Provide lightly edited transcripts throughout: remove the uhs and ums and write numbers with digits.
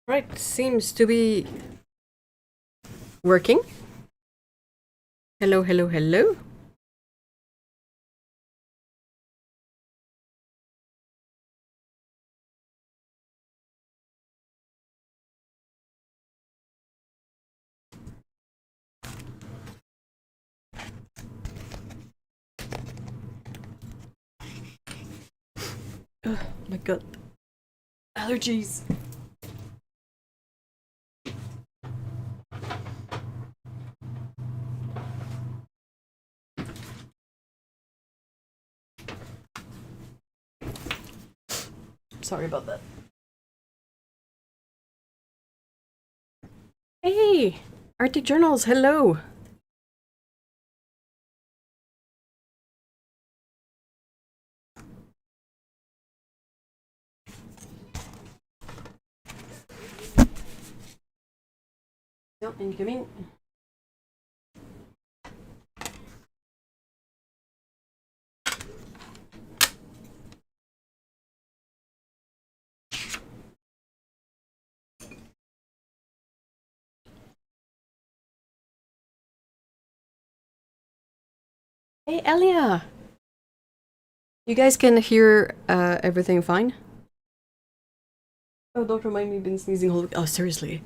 Right, seems to be working. Hello, hello, hello. Oh my god. Allergies. Sorry about that. Hey, Arctic Journals, hello. No, incoming. Hey, Elia. You guys can hear everything fine? Oh, don't remind me, been sneezing all. Oh, seriously.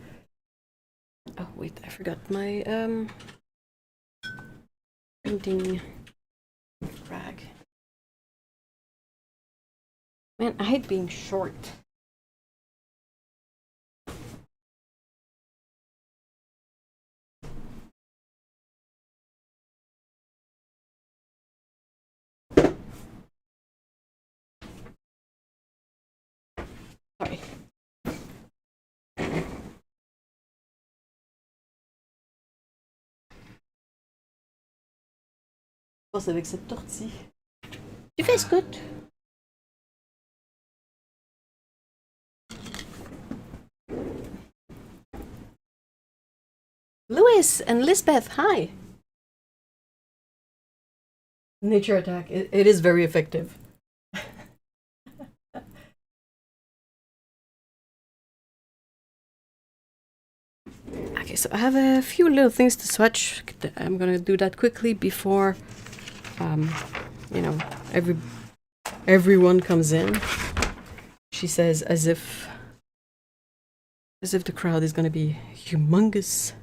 Oh wait, I forgot my printing rag. Man, I hate being short. Sorry. Je pense avec cette tortille. Tu fais ce good. Louis and Lisbeth, hi. Nature attack. It is very effective. Okay, so I have a few little things to swatch. I'm gonna do that quickly before, you know, everyone comes in. She says, as if the crowd is gonna be humongous.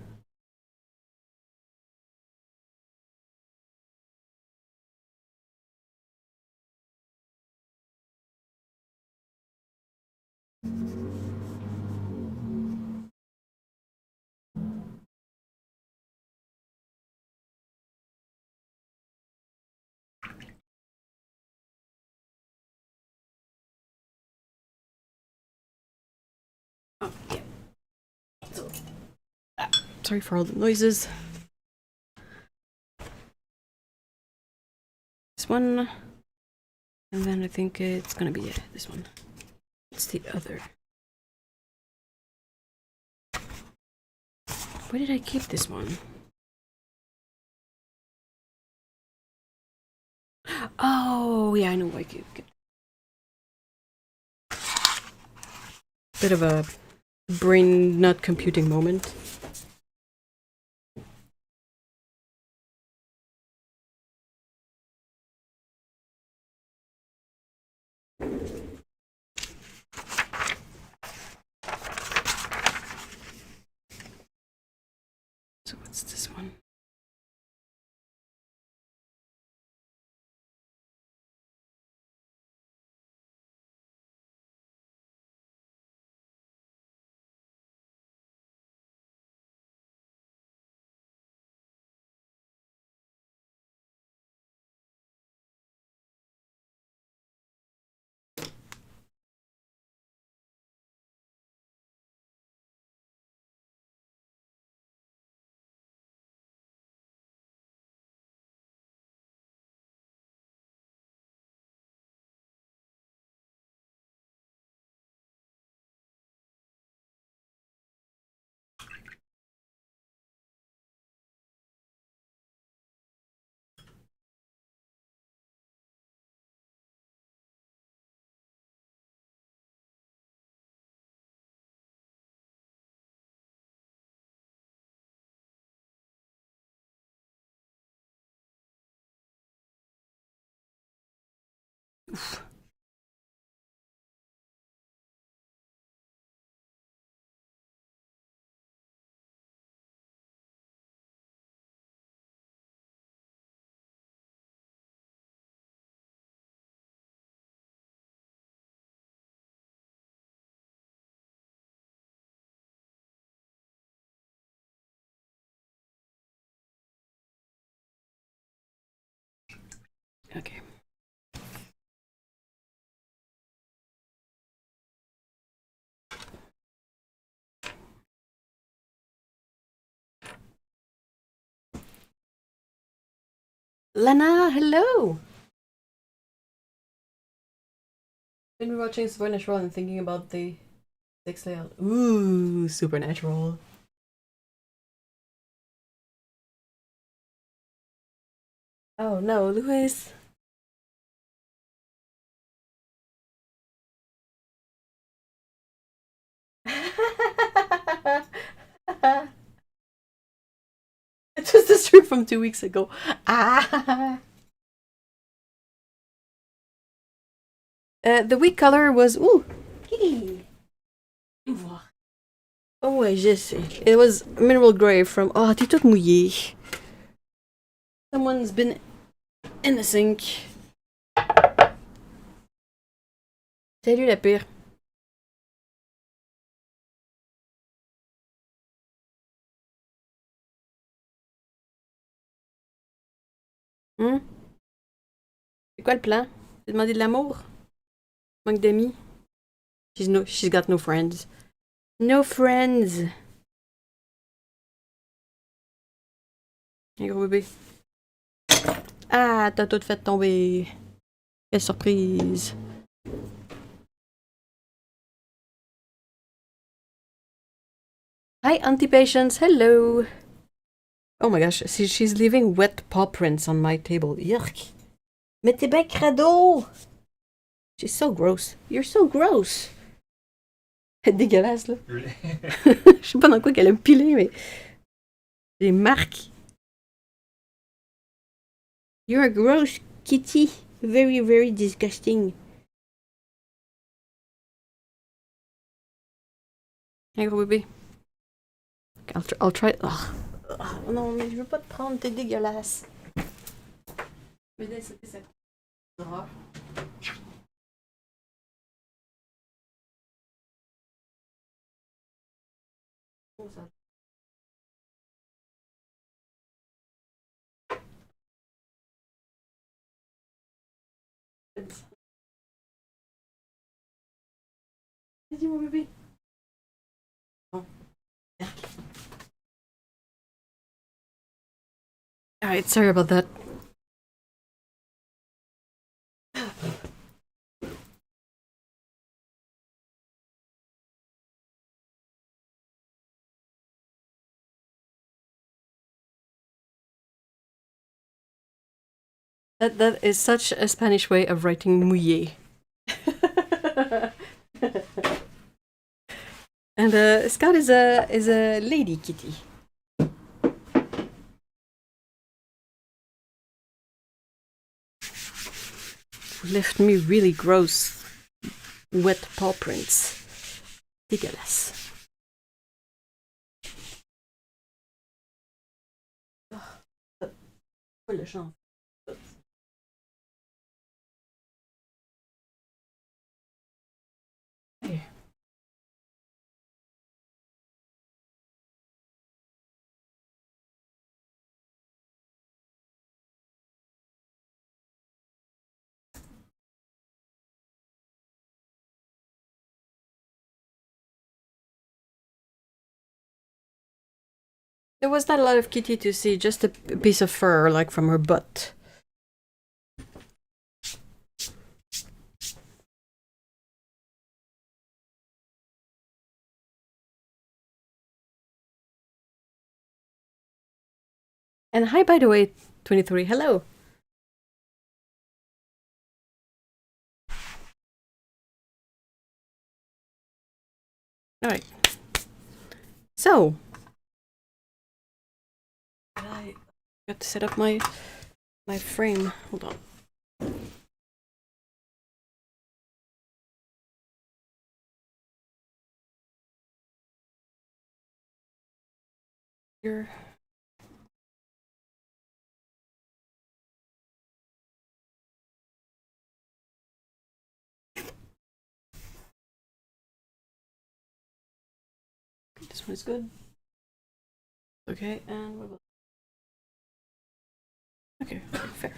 Oh, yeah. So, sorry for all the noises. This one, and then I think it's gonna be this one. It's the other. Where did I keep this one? Oh, yeah, I know why I keep it. Bit of a brain not computing moment. So what's this one? Oof. Okay. Lena, hello! Been watching Supernatural and thinking about the 6 layout. Ooh, Supernatural. Oh no, Louis. It was the stream from 2 weeks ago. Ah. The week color was ooh. Oh ouais, je sais. It was mineral grey from. Oh, t'es toute mouillée. Someone's been in the sink. Salut la pire. Hmm? C'est quoi le plan? T'as demandé de l'amour? Manque d'amis? She's got no friends. No friends! Un gros bébé. Ah, t'as tout fait tomber. Quelle surprise. Hi, anti-patients. Hello. Oh my gosh, she's leaving wet paw prints on my table. Yuck. Mais t'es bien crado! She's so gross. You're so gross. Dégueulasse, là. Je sais pas dans quoi qu'elle a pilé, mais... Des marques. You're a gross kitty. Very, very disgusting. Un gros bébé. I'll try... Oh, non, mais je veux pas te prendre, t'es dégueulasse. Mais c'était ça. Oh, ça. Vas-y, mon bébé. Bon. Alright, sorry about that. That is such a Spanish way of writing mouillé. And Scott is a lady kitty. Left me really gross wet paw prints. Dégueulasse. Oh, le champ. There was not a lot of kitty to see, just a piece of fur, like from her butt. And hi, by the way, 23. Hello. All right. So, I got to set up my frame. Hold on. here. This one is good. Okay, and what about... Okay, fair.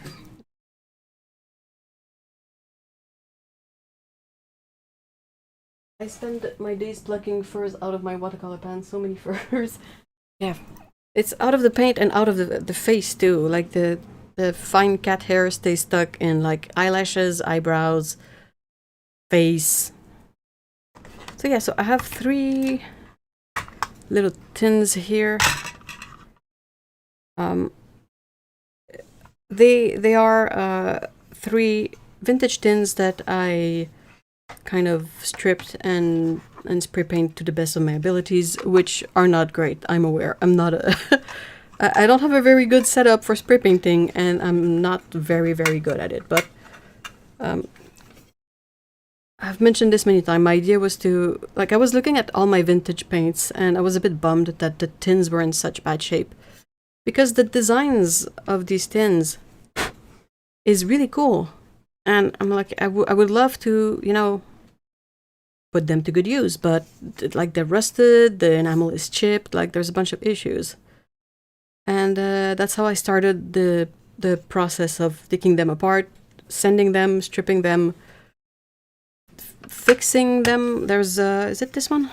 I spend my days plucking furs out of my watercolor pen. So many furs. Yeah, it's out of the paint and out of the face too. Like the fine cat hair stays stuck in like eyelashes, eyebrows, face. So yeah, so I have 3 little tins here. They are 3 vintage tins that I kind of stripped and spray paint to the best of my abilities, which are not great. I'm aware. I'm not a I don't have a very good setup for spray painting, and I'm not very good at it. But I've mentioned this many times. My idea was to, like, I was looking at all my vintage paints, and I was a bit bummed that the tins were in such bad shape, because the designs of these tins is really cool, and I'm like, I would love to, you know, put them to good use, but like they're rusted, the enamel is chipped, like there's a bunch of issues. And that's how I started the process of taking them apart, sanding them, stripping them, fixing them. There's is it this one?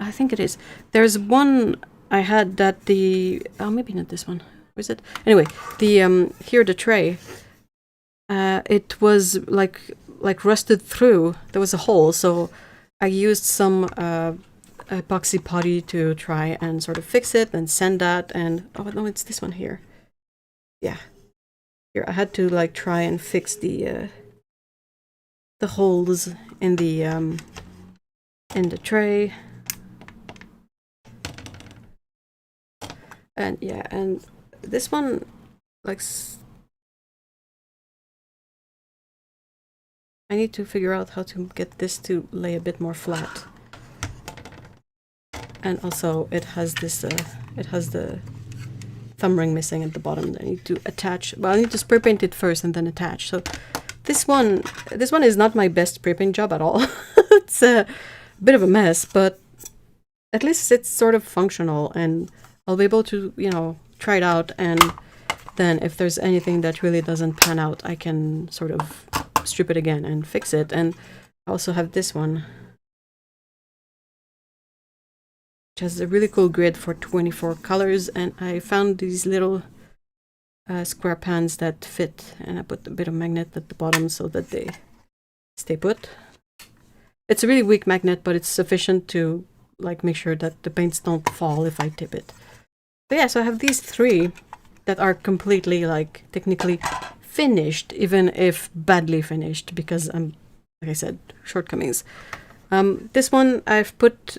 I think it is. There's one I had that maybe not this one. Where is it? Anyway, the here the tray. It was like rusted through. There was a hole, so I used some epoxy putty to try and sort of fix it and sand that. And oh no, it's this one here. Yeah, here I had to like try and fix the holes in the tray. And yeah, and this one, like, I need to figure out how to get this to lay a bit more flat. And also, it has this, it has the thumb ring missing at the bottom that I need to attach. Well, I need to spray paint it first and then attach. So this one is not my best spray paint job at all. It's a bit of a mess, but at least it's sort of functional, and I'll be able to, you know, try it out, and then if there's anything that really doesn't pan out, I can sort of strip it again and fix it. And I also have this one, which has a really cool grid for 24 colors, and I found these little square pans that fit, and I put a bit of magnet at the bottom so that they stay put. It's a really weak magnet, but it's sufficient to like make sure that the paints don't fall if I tip it. But yeah, so I have these 3 that are completely like technically finished, even if badly finished, because I'm, like I said, shortcomings. This one I've put,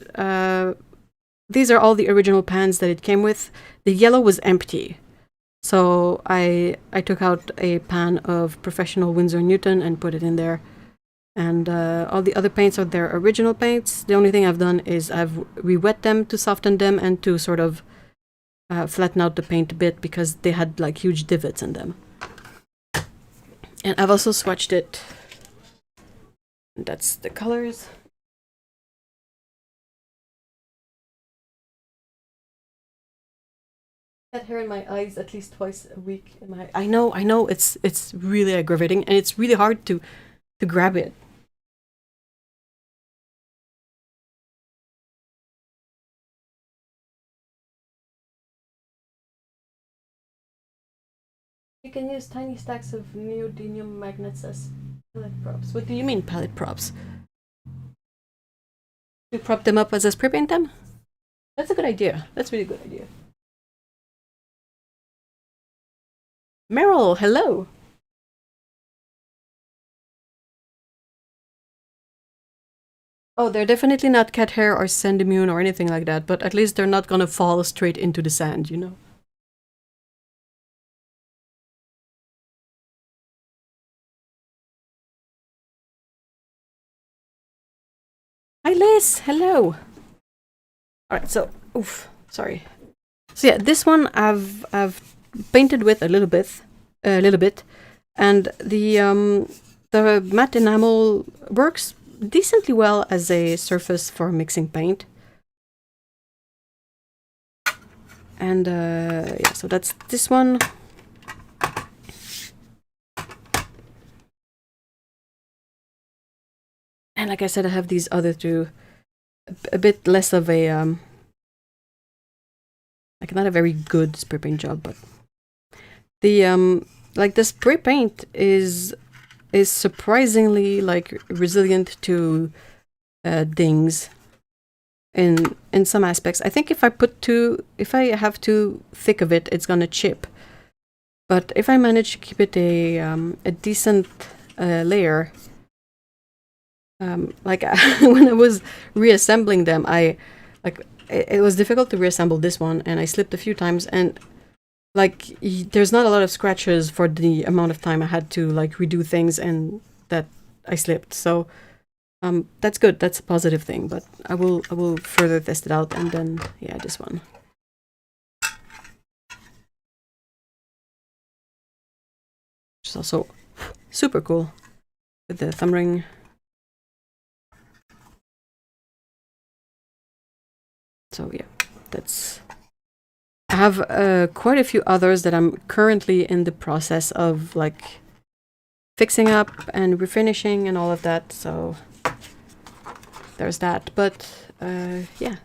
these are all the original pans that it came with. The yellow was empty. So I took out a pan of professional Winsor Newton and put it in there. And all the other paints are their original paints. The only thing I've done is I've re-wet them to soften them and to sort of flatten out the paint a bit, because they had like huge divots in them. And I've also swatched it. That's the colors. Got hair in my eyes at least twice a week. I know, it's really aggravating, and it's really hard to grab it. You can use tiny stacks of neodymium magnets as palette props. What do you mean, palette props? You prop them up as a spray paint them? That's a good idea. That's a really good idea. Meryl, hello! Oh, they're definitely not cat hair or sand immune or anything like that, but at least they're not gonna fall straight into the sand, you know? Hi Liz, hello! Alright, so, oof, sorry. So yeah, this one I've painted with a little bit, and the matte enamel works decently well as a surface for mixing paint. And yeah, so that's this one. And like I said, I have these other two, a bit less of a like not a very good spray paint job, but the like the spray paint is surprisingly like resilient to dings in some aspects. I think if I have too thick of it, it's gonna chip. But if I manage to keep it a decent layer, like when I was reassembling them, it was difficult to reassemble this one, and I slipped a few times, and like there's not a lot of scratches for the amount of time I had to like redo things and that I slipped. So that's good. That's a positive thing. But I will further test it out, and then yeah, this one. Which is also super cool with the thumb ring. So yeah, that's. I have quite a few others that I'm currently in the process of like fixing up and refinishing and all of that. So there's that. But yeah.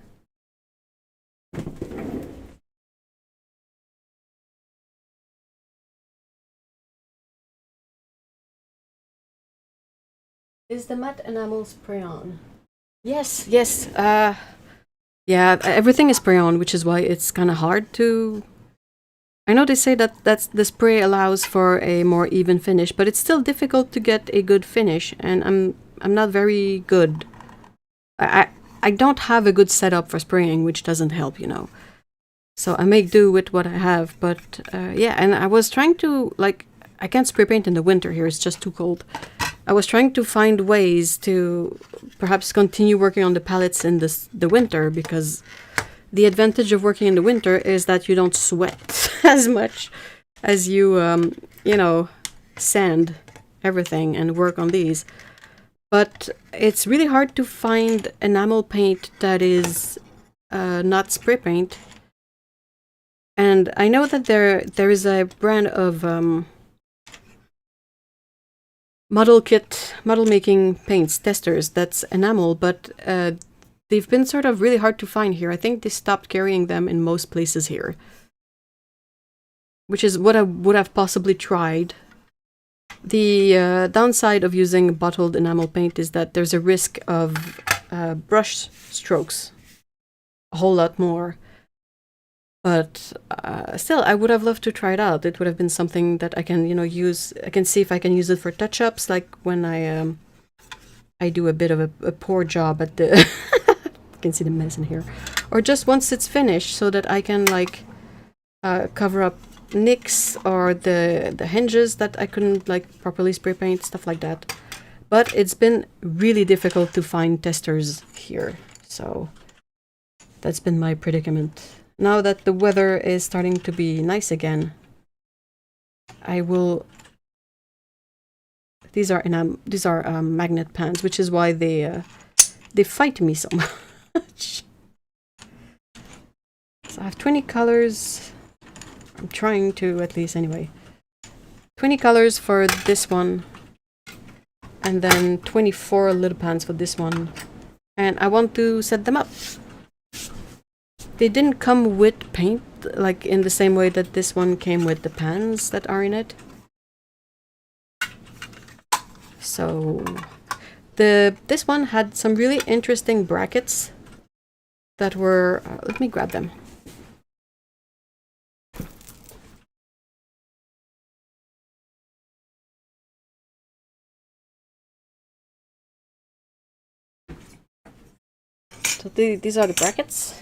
Is the matte enamel spray on? Yes, yes. Yeah, everything is spray on, which is why it's kind of hard to. I know they say that the spray allows for a more even finish, but it's still difficult to get a good finish, and I'm not very good. I don't have a good setup for spraying, which doesn't help, you know. So I make do with what I have, but yeah, and I was trying to like I can't spray paint in the winter here; it's just too cold. I was trying to find ways to perhaps continue working on the palettes in the winter, because the advantage of working in the winter is that you don't sweat as much as you, you know, sand everything and work on these. But it's really hard to find enamel paint that is not spray paint. And I know that there is a brand of model making paints testers that's enamel, but they've been sort of really hard to find here. I think they stopped carrying them in most places here, which is what I would have possibly tried. The downside of using bottled enamel paint is that there's a risk of brush strokes a whole lot more. But still, I would have loved to try it out. It would have been something that I can, you know, use. I can see if I can use it for touch-ups, like when I do a bit of a poor job at the. You can see the mess in here, or just once it's finished, so that I can like cover up nicks or the hinges that I couldn't like properly spray paint, stuff like that. But it's been really difficult to find testers here, so that's been my predicament. Now that the weather is starting to be nice again, I will. These are magnet pans, which is why they fight me so much. So I have 20 colors. I'm trying to, at least anyway. 20 colors for this one, and then 24 little pans for this one. And I want to set them up. They didn't come with paint, like in the same way that this one came with the pans that are in it. So this one had some really interesting brackets that were, let me grab them. So these are the brackets.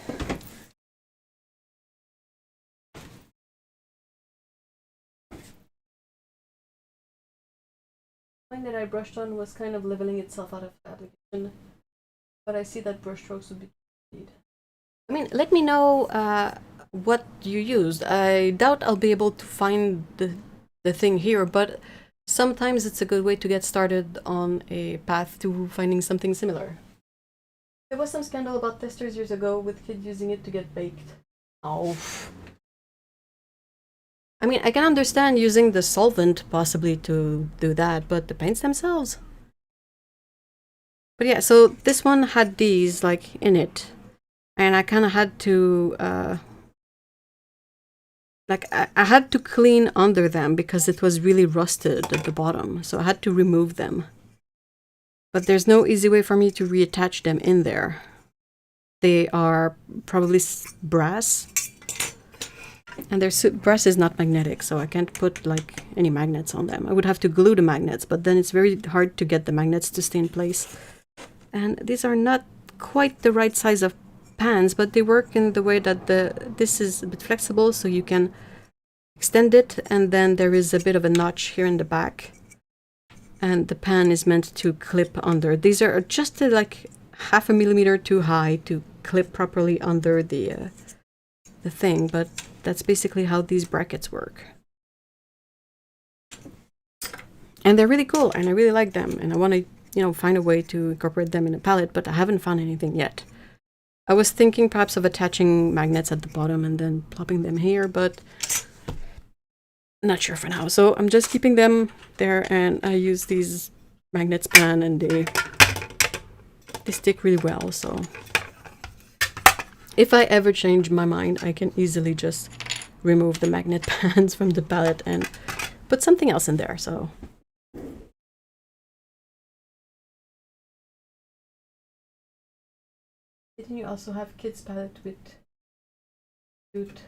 That I brushed on was kind of leveling itself out of application, but I see that brush strokes would be needed. I mean, let me know what you used. I doubt I'll be able to find the thing here, but sometimes it's a good way to get started on a path to finding something similar. There was some scandal about testers years ago with kids using it to get baked. Oh. I mean, I can understand using the solvent possibly to do that, but the paints themselves. But yeah, so this one had these like in it, and I kind of had to like I had to clean under them because it was really rusted at the bottom, so I had to remove them. But there's no easy way for me to reattach them in there. They are probably brass, and brass is not magnetic, so I can't put like any magnets on them. I would have to glue the magnets, but then it's very hard to get the magnets to stay in place. And these are not quite the right size of pans, but they work in the way that this is a bit flexible, so you can extend it, and then there is a bit of a notch here in the back, and the pan is meant to clip under. These are just like 0.5 millimeter too high to clip properly under the thing, but that's basically how these brackets work. And they're really cool, and I really like them, and I want to, you know, find a way to incorporate them in a palette, but I haven't found anything yet. I was thinking perhaps of attaching magnets at the bottom and then plopping them here, but not sure for now. So I'm just keeping them there, and I use these magnets pan, and they stick really well. So if I ever change my mind, I can easily just remove the magnet pans from the palette and put something else in there. So didn't you also have kids palette with cute?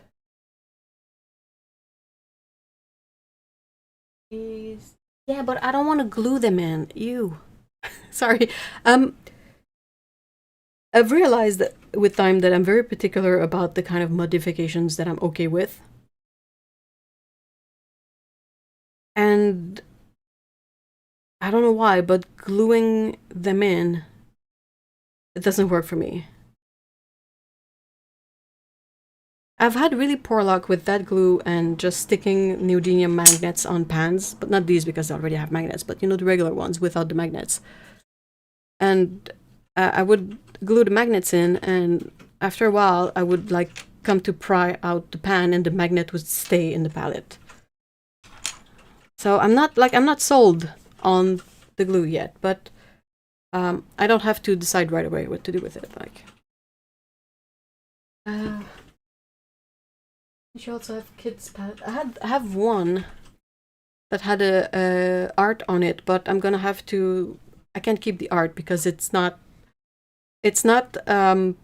Yeah, but I don't want to glue them in. Ew. Sorry. I've realized that with time that I'm very particular about the kind of modifications that I'm okay with. And I don't know why, but gluing them in, it doesn't work for me. I've had really poor luck with that glue and just sticking neodymium magnets on pans, but not these because I already have magnets, but you know, the regular ones without the magnets. And I would glue the magnets in, and after a while I would like come to pry out the pan and the magnet would stay in the palette. So I'm not sold on the glue yet, but I don't have to decide right away what to do with it. Like, you should also have kids palette. I have one that had a art on it, but I'm gonna have to. I can't keep the art because it's not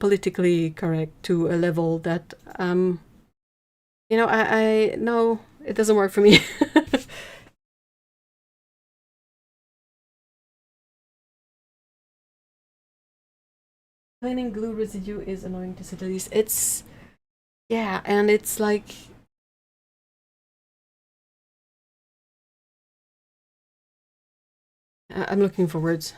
politically correct to a level that you know, I no, it doesn't work for me. Cleaning glue residue is annoying to say the least. It's yeah, and it's like I'm looking for words.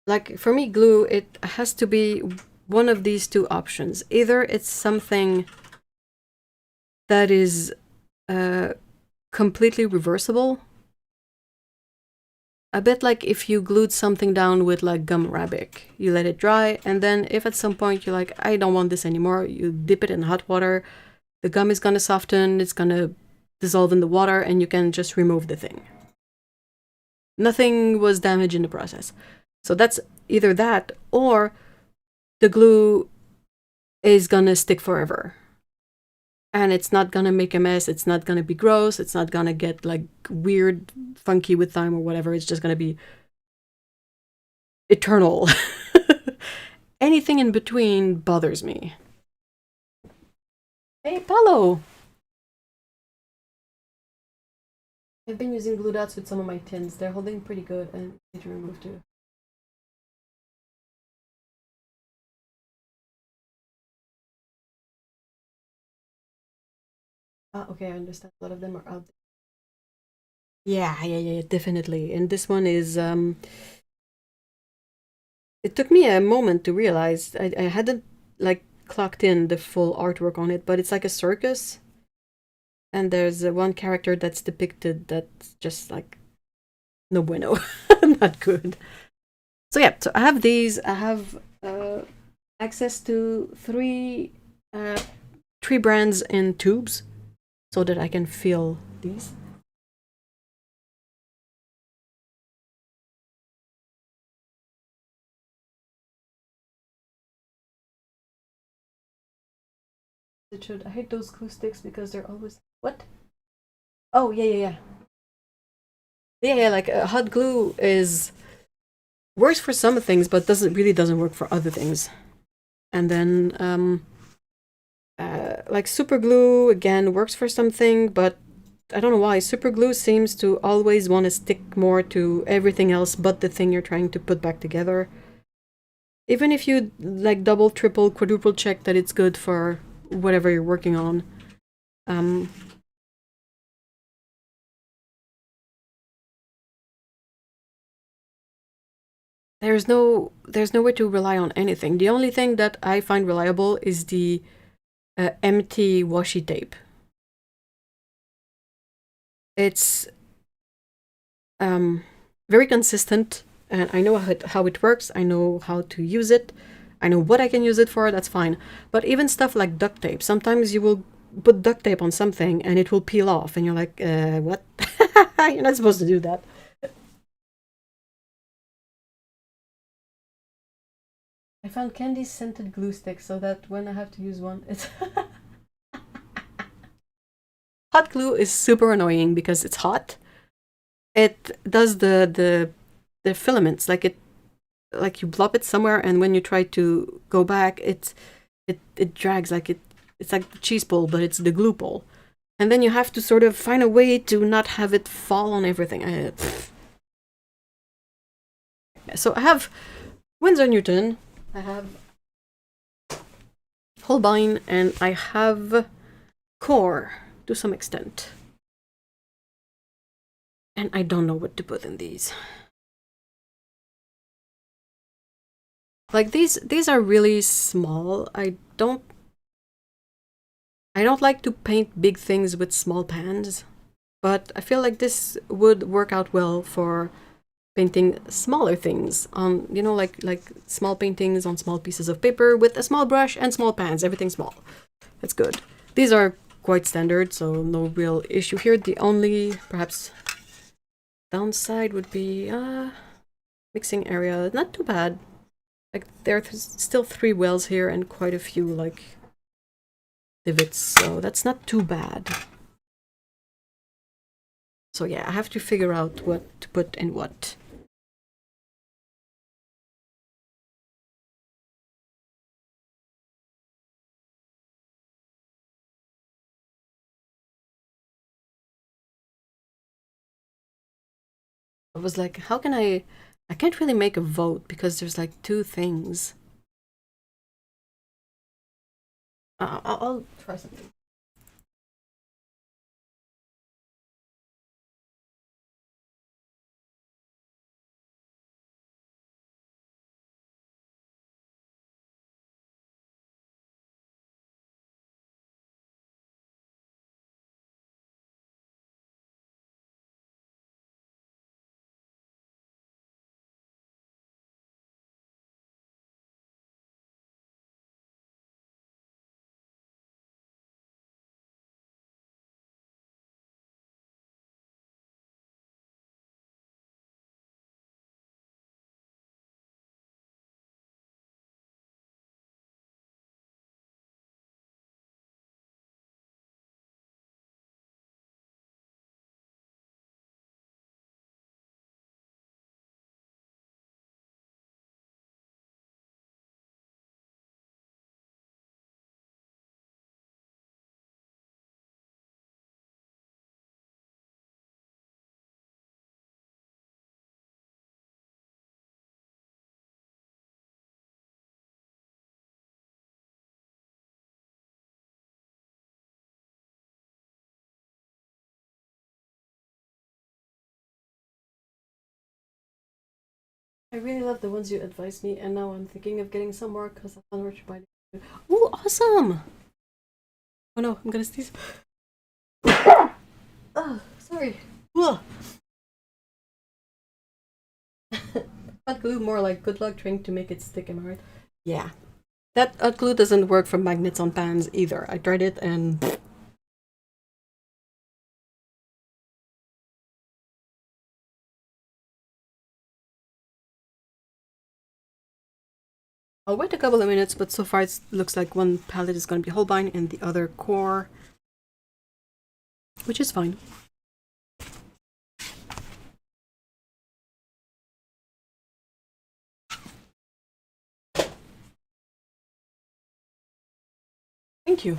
Like for me, glue, it has to be one of these two options. Either it's something that is completely reversible, a bit like if you glued something down with like gum arabic. You let it dry, and then if at some point you're like, I don't want this anymore, you dip it in hot water, the gum is gonna soften, it's gonna dissolve in the water, and you can just remove the thing. Nothing was damaged in the process. So that's either that, or the glue is gonna stick forever. And it's not gonna make a mess, it's not gonna be gross, it's not gonna get like weird, funky with time or whatever, it's just gonna be eternal. Anything in between bothers me. Hey, Paulo! I've been using glue dots with some of my tins. They're holding pretty good and easy to remove too. Ah, okay, I understand. A lot of them are out there. Yeah, definitely. And this one is it took me a moment to realize I hadn't like clocked in the full artwork on it, but it's like a circus, and there's one character that's depicted that's just like no bueno, not good. So yeah, so I have these. I have access to uh, three brands in tubes, so that I can feel these. It should. I hate those glue sticks because they're always what? Oh yeah. Like hot glue is works for some things, but doesn't work for other things. And then like super glue again works for something, but I don't know why. Super glue seems to always want to stick more to everything else but the thing you're trying to put back together. Even if you like double, triple, quadruple check that it's good for whatever you're working on. Um, there's no way to rely on anything. The only thing that I find reliable is the empty washi tape. It's um, very consistent, and I know how it works. I know how to use it. I know what I can use it for. That's fine. But even stuff like duct tape, sometimes you will put duct tape on something and it will peel off, and you're like, what? You're not supposed to do that. I found candy scented glue sticks so that when I have to use one, it's hot glue is super annoying because it's hot. It does the filaments like you blop it somewhere, and when you try to go back, it drags like it's like the cheese pull, but it's the glue pull, and then you have to sort of find a way to not have it fall on everything. So I have Winsor Newton, I have Holbein, and I have Core to some extent, and I don't know what to put in these. Like these are really small. I don't like to paint big things with small pans, but I feel like this would work out well for painting smaller things on, like small paintings on small pieces of paper with a small brush and small pans, everything small. That's good. These are quite standard, so no real issue here. The only perhaps downside would be mixing area. Not too bad. Like there's still 3 wells here and quite a few like divots, so that's not too bad. So yeah, I have to figure out what to put in what. I was like, how can I can't really make a vote because there's like two things. I'll try something. I really love the ones you advised me, and now I'm thinking of getting some more because I found where to buy them. Oh, awesome! Oh no, I'm gonna sneeze. Oh, sorry. Ugh. Hot glue, more like good luck trying to make it stick, am I right? Yeah. That hot glue doesn't work for magnets on pans either. I tried it and... I'll wait a couple of minutes, but so far it looks like one palette is going to be Holbein and the other core, which is fine. Thank you.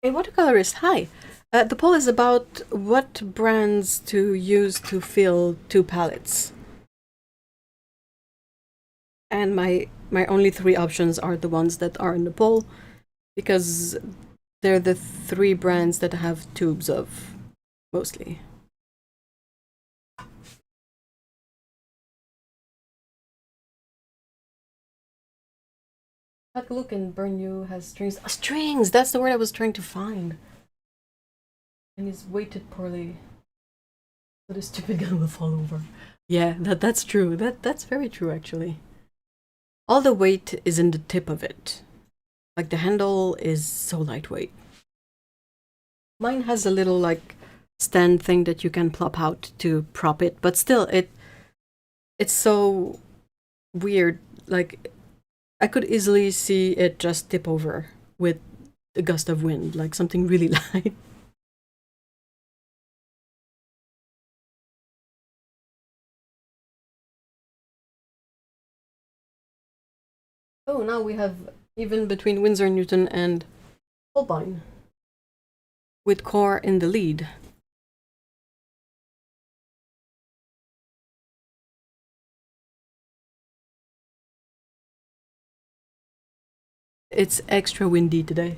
Hey, watercolorist, hi. The poll is about what brands to use to fill 2 palettes. And my only 3 options are the ones that are in the poll, because they're the 3 brands that I have tubes of, mostly. Hot glue can burn you, has strings. Strings! That's the word I was trying to find. And is weighted poorly, so the stupid gun will fall over. Yeah, that's true. That's very true, actually. All the weight is in the tip of it. Like, the handle is so lightweight. Mine has a little, like, stand thing that you can plop out to prop it, but still, it's so weird. Like, I could easily see it just tip over with a gust of wind, like something really light. Oh, now we have even between Winsor Newton and Holbein, with core in the lead. It's extra windy today.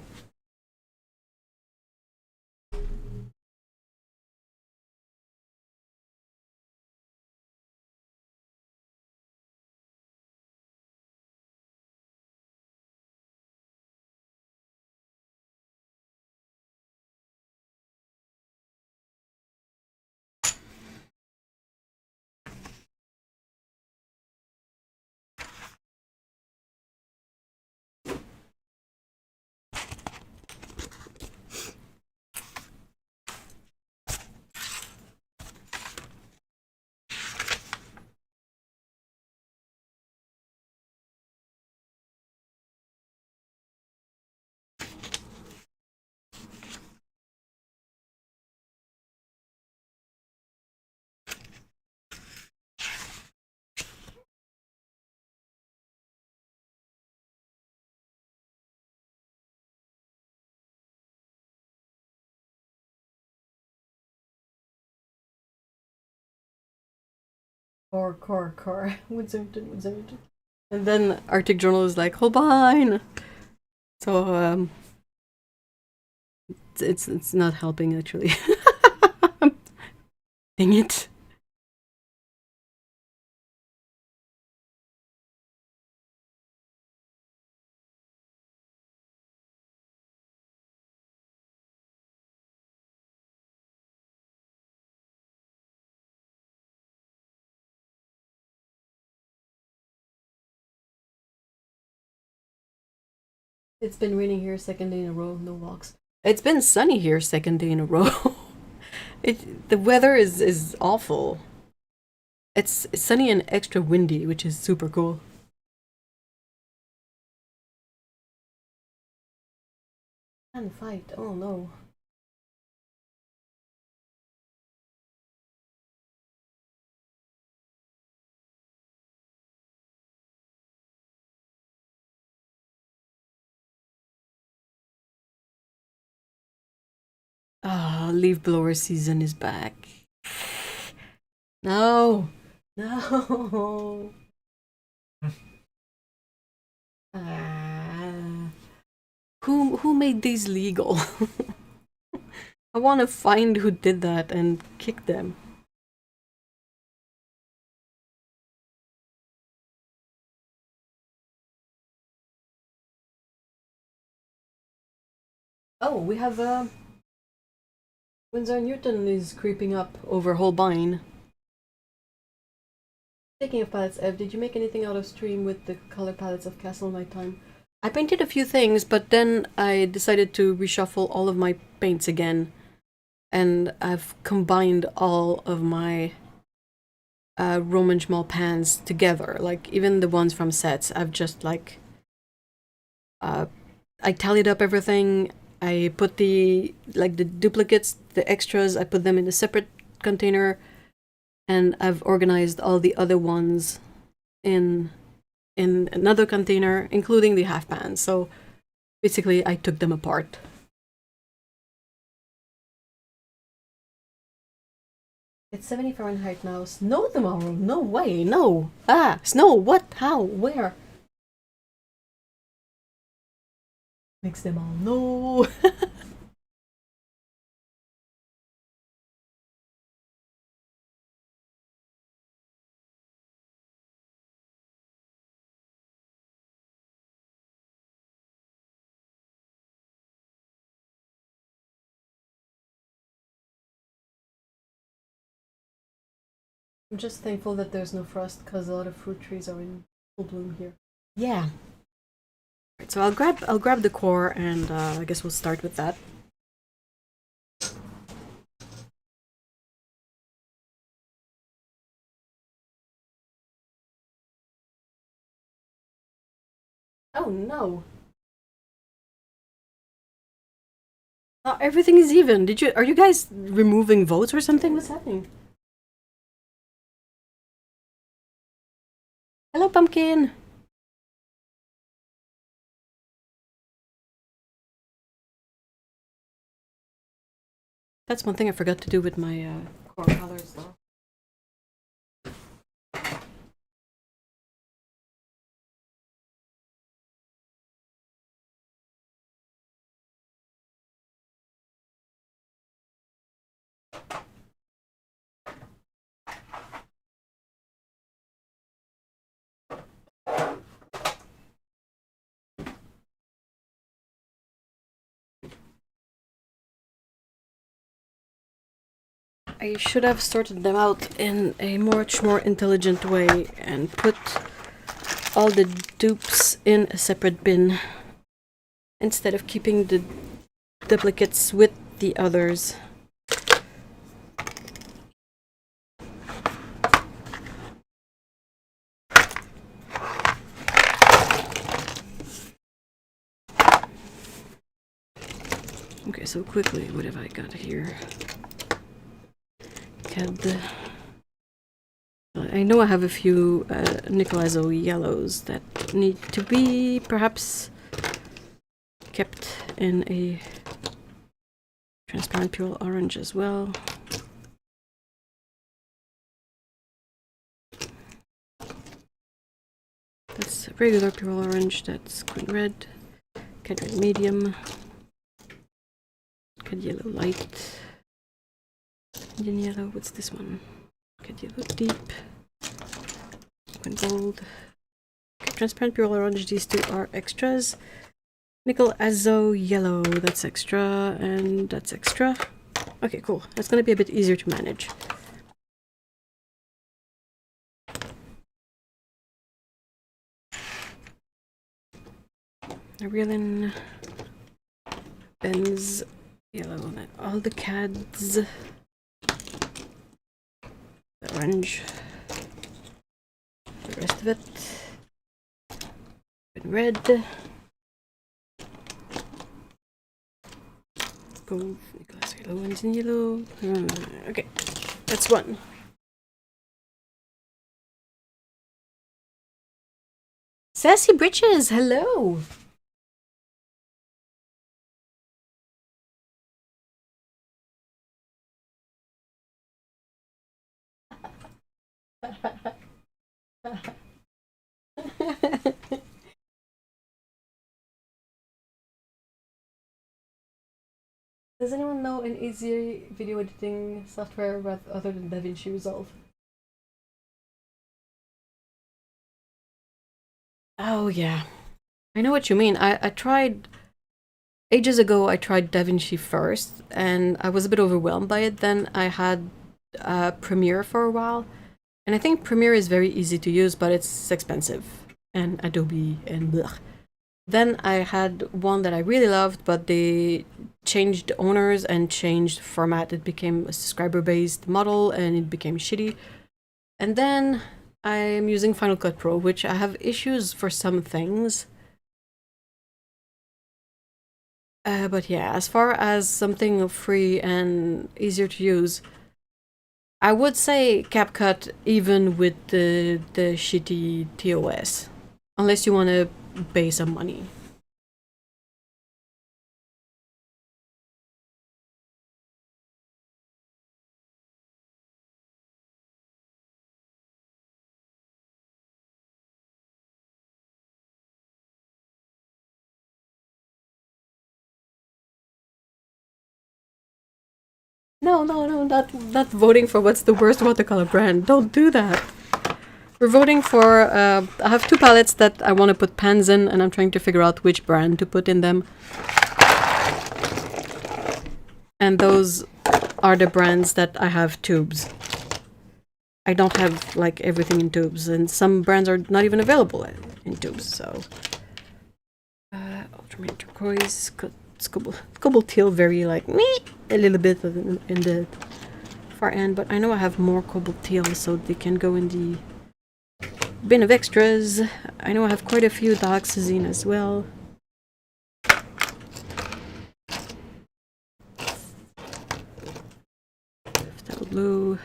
Core. Winsor Newton. And then Arctic Journal is like, Holbein! So, it's not helping, actually. Dang it. It's been raining here 2nd day in a row, no walks. It's been sunny here 2nd day in a row. The weather is awful. It's sunny and extra windy, which is super cool. And fight. Oh no. Ah, leaf blower season is back. No. No. Uh, who made these legal? I want to find who did that and kick them. Oh, we have Winsor Newton is creeping up over Holbein. Speaking of palettes, Ev, did you make anything out of stream with the color palettes of Castle Nighttime? I painted a few things, but then I decided to reshuffle all of my paints again. And I've combined all of my Roman Schmal pans together. Like, even the ones from sets, I've just, like... I tallied up everything. I put the duplicates, the extras, I put them in a separate container. And I've organized all the other ones in another container, including the half pans. So basically, I took them apart. It's 70 Fahrenheit now. Snow tomorrow? No way, no. Ah, snow, what, how, where? Mix them all, no. I'm just thankful that there's no frost because a lot of fruit trees are in full bloom here. Yeah. Right, so I'll grab the core and I guess we'll start with that. Oh no. Everything is even. Are you guys removing votes or something? What's happening? Hello, pumpkin. That's one thing I forgot to do with my core colors, though. I should have sorted them out in a much more intelligent way and put all the dupes in a separate bin instead of keeping the duplicates with the others. Okay, so quickly, what have I got here? I know I have a few Nicolazo yellows that need to be perhaps kept in a transparent pure orange as well. That's regular pure orange, that's Queen Red, Caturday medium, Cad yellow light, Indian yellow, what's this one? Cad yellow deep, Queen gold, transparent pure orange, these two are extras. Nickel Azo yellow, that's extra, and that's extra. Okay, cool. That's gonna be a bit easier to manage. Aurelin, Benz yellow, all the Cads, the orange, the rest of it, and red. Gold, Nicholas yellow, one's in yellow. Okay, that's one. Sassy Britches, hello! Does anyone know an easy video editing software other than DaVinci Resolve? Oh yeah, I know what you mean. I tried ages ago. I tried DaVinci first, and I was a bit overwhelmed by it. Then I had Premiere for a while, and I think Premiere is very easy to use, but it's expensive, and Adobe and blech. Then I had one that I really loved, but they changed owners and changed format. It became a subscriber-based model, and it became shitty. And then I'm using Final Cut Pro, which I have issues for some things. But yeah, as far as something free and easier to use, I would say CapCut even with the shitty TOS. Unless you want to pay some money. No, not voting for what's the worst watercolor brand. Don't do that. We're voting for, I have two palettes that I want to put pens in, and I'm trying to figure out which brand to put in them. And those are the brands that I have tubes. I don't have, like, everything in tubes, and some brands are not even available in tubes, so... ultramarine turquoise, cobalt teal, very, like, me, a little bit in the far end, but I know I have more cobalt teal, so they can go in the bin of extras. I know I have quite a few dioxazine as well. Phthalo blue,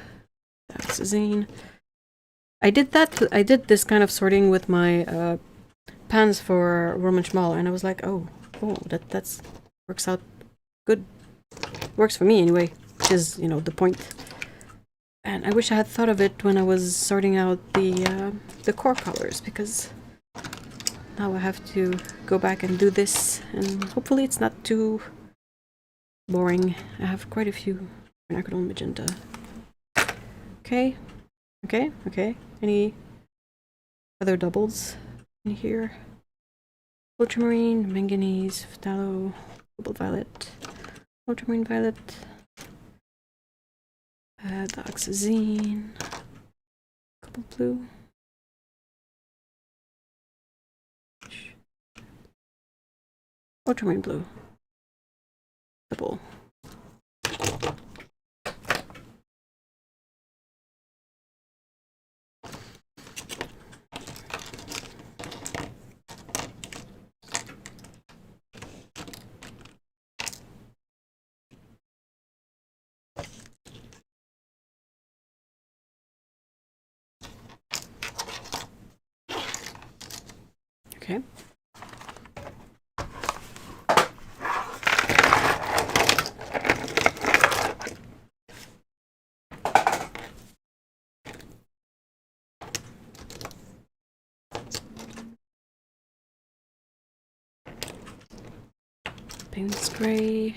dioxazine. I did this kind of sorting with my pans for Roman Schmal, and I was like, oh, that's works out good. Works for me anyway, which is, you know, the point. And I wish I had thought of it when I was sorting out the core colors, because now I have to go back and do this, and hopefully it's not too boring. I have quite a few quinacridone magenta. Okay. Any other doubles in here? Ultramarine, manganese, phthalo, cobalt violet, ultramarine violet, dioxazine, cobalt blue, ultramarine blue, double. Okay. Payne's gray.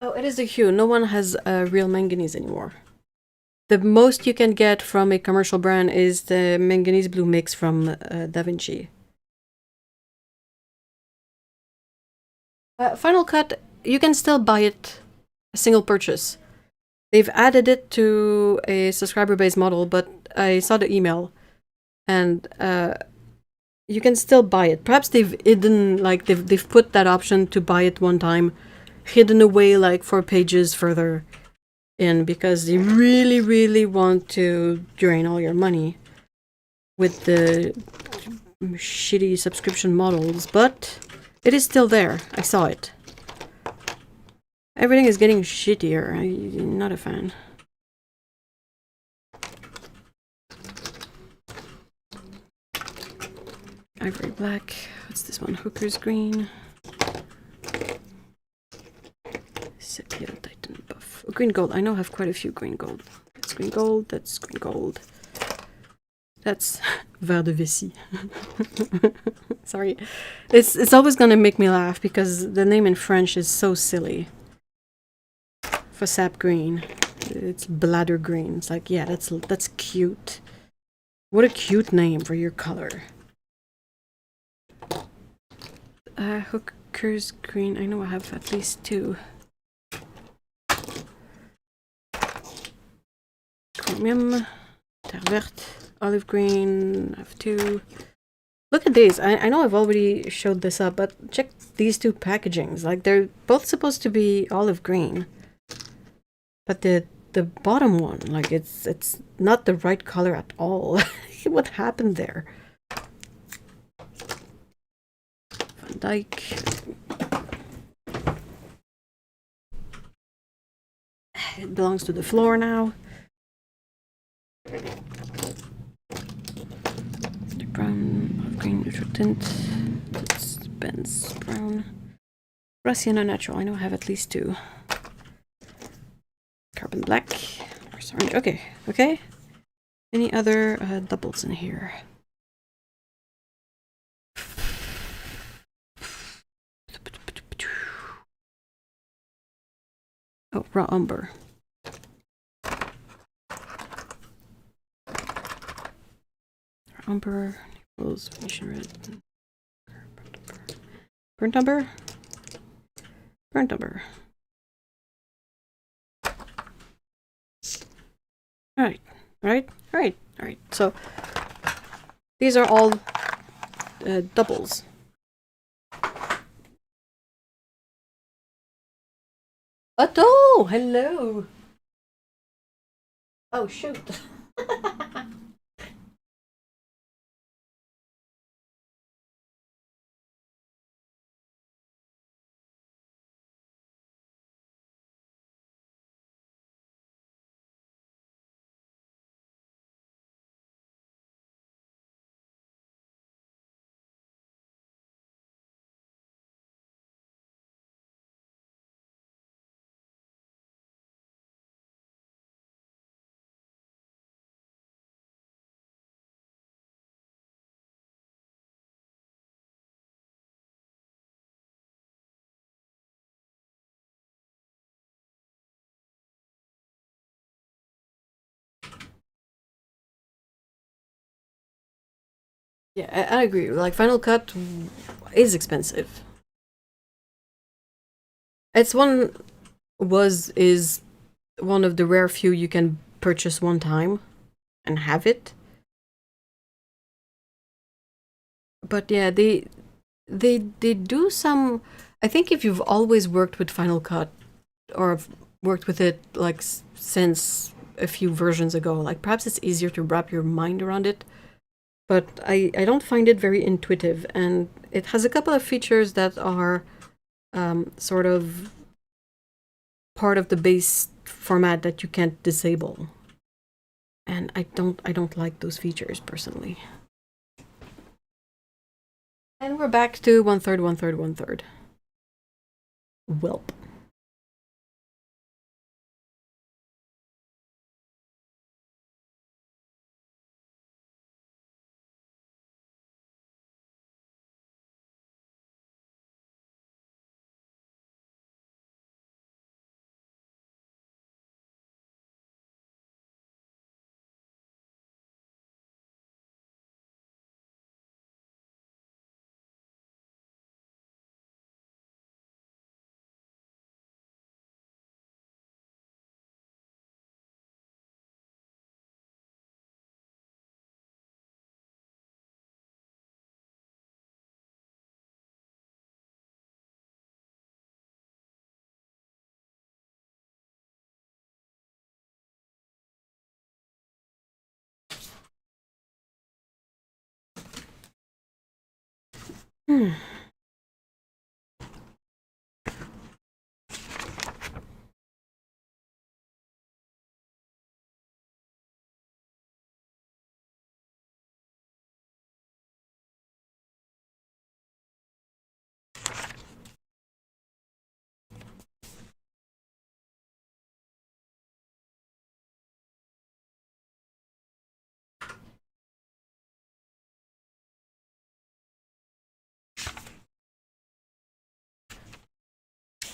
Oh, it is a hue. No one has real manganese anymore. The most you can get from a commercial brand is the manganese blue mix from DaVinci. Final Cut, you can still buy it a single purchase. They've added it to a subscriber-based model, but I saw the email, and you can still buy it. Perhaps they've hidden, like they've put that option to buy it one time, hidden away like 4 pages further in, because they really, really want to drain all your money with the shitty subscription models, but it is still there. I saw it. Everything is getting shittier. I'm not a fan. Ivory black. What's this one? Hooker's green. Sepia Titan buff. Oh, green gold. I know I have quite a few green gold. That's green gold. That's green gold. That's vert de vessie. Sorry. It's always gonna make me laugh because the name in French is so silly. For sap green. It's bladder green. It's like, yeah, that's cute. What a cute name for your color. Hooker's green. I know I have at least 2. Chromium. Terre verte. Olive green. I have 2. Look at these. I know I've already showed this up, but check these 2 packagings. Like, they're both supposed to be olive green. But the bottom one, like, it's not the right color at all. What happened there? Van Dyke. It belongs to the floor now. The brown, olive green, neutral tint. It's Ben's brown. Russian natural. I know I have at least 2. Carbon black. Orange. Okay. Okay. Any other doubles in here? Oh, raw umber. Raw umber. Equals Venetian red. Burnt umber. Burnt umber. Alright. Alright. Alright. Alright. So these are all doubles. Otto! Hello! Oh, shoot. Yeah, I agree. Like, Final Cut is expensive. It's is one of the rare few you can purchase one time and have it. But yeah, they do some. I think if you've always worked with Final Cut or worked with it like since a few versions ago, like perhaps it's easier to wrap your mind around it. But I don't find it very intuitive, and it has a couple of features that are sort of part of the base format that you can't disable, and I don't like those features personally. And we're back to 1/3, 1/3, 1/3. Welp.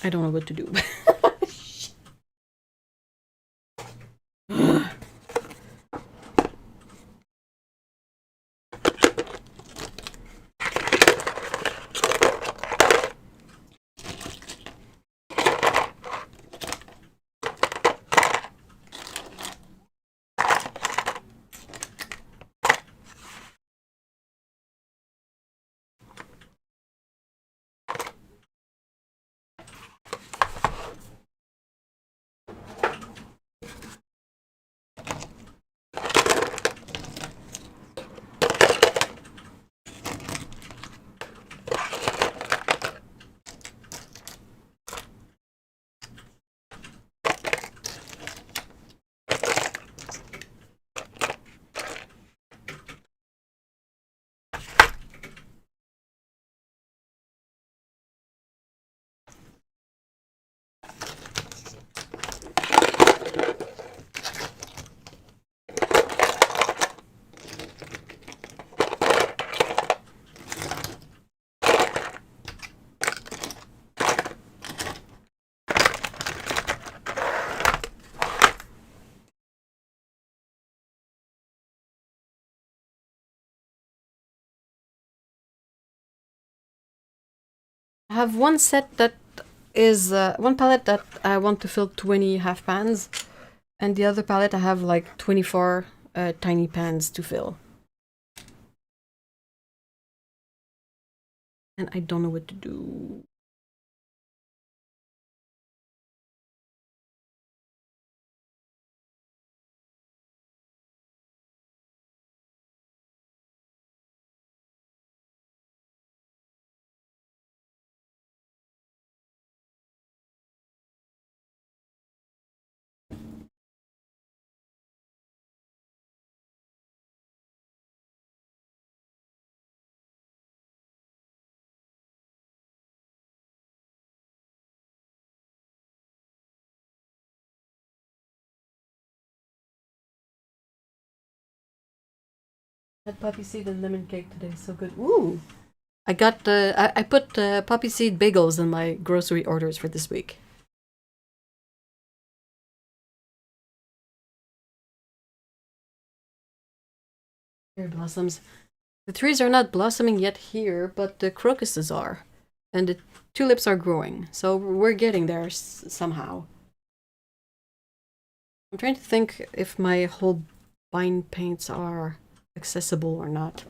I don't know what to do. I have one set that is one palette that I want to fill 20 half pans, and the other palette I have like 24 tiny pans to fill. And I don't know what to do. Had poppy seed and lemon cake today, so good. Ooh! I got I put poppy seed bagels in my grocery orders for this week. Cherry blossoms. The trees are not blossoming yet here, but the crocuses are. And the tulips are growing, so we're getting there somehow. I'm trying to think if my whole bind paints are accessible or not.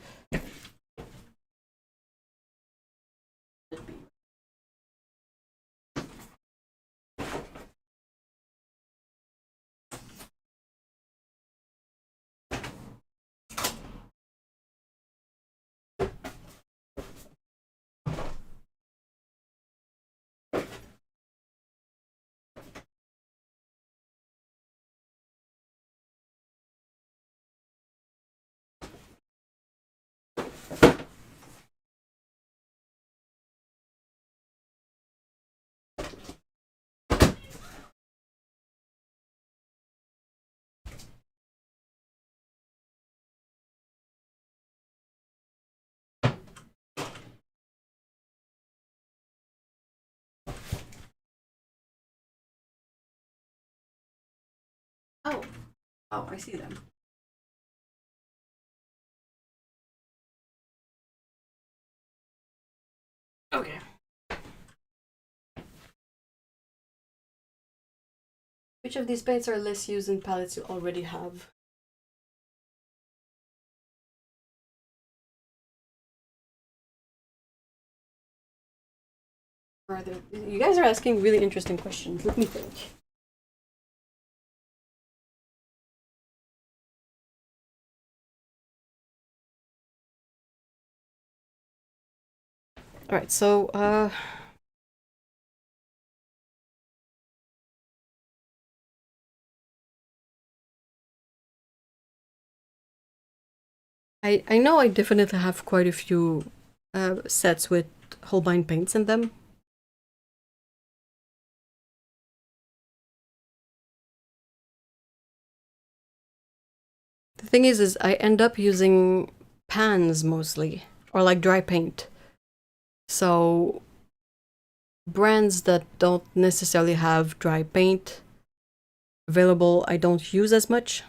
Oh, oh, I see them. Okay. Which of these paints are less used in palettes you already have? Rather, you guys are asking really interesting questions. Let me think. All right, so I know I definitely have quite a few sets with Holbein paints in them. The thing is I end up using pans mostly, or like dry paint. So brands that don't necessarily have dry paint available, I don't use as much.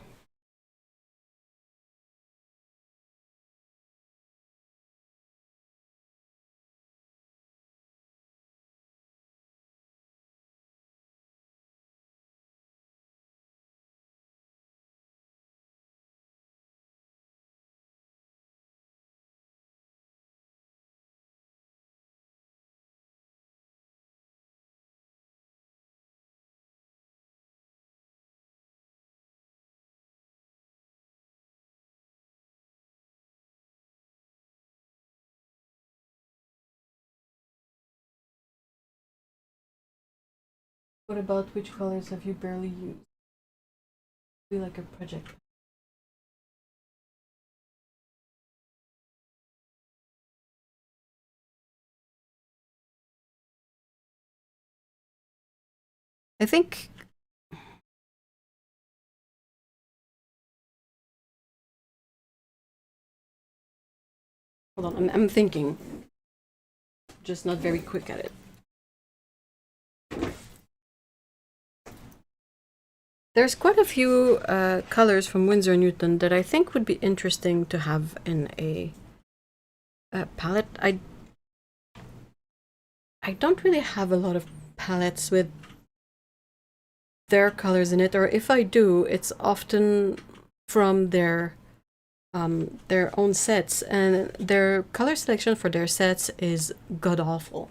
What about which colors have you barely used? Be like a project. I think hold on, I'm thinking. Just not very quick at it. There's quite a few colors from Winsor & Newton that I think would be interesting to have in a palette. I don't really have a lot of palettes with their colors in it, or if I do, it's often from their own sets, and their color selection for their sets is god awful.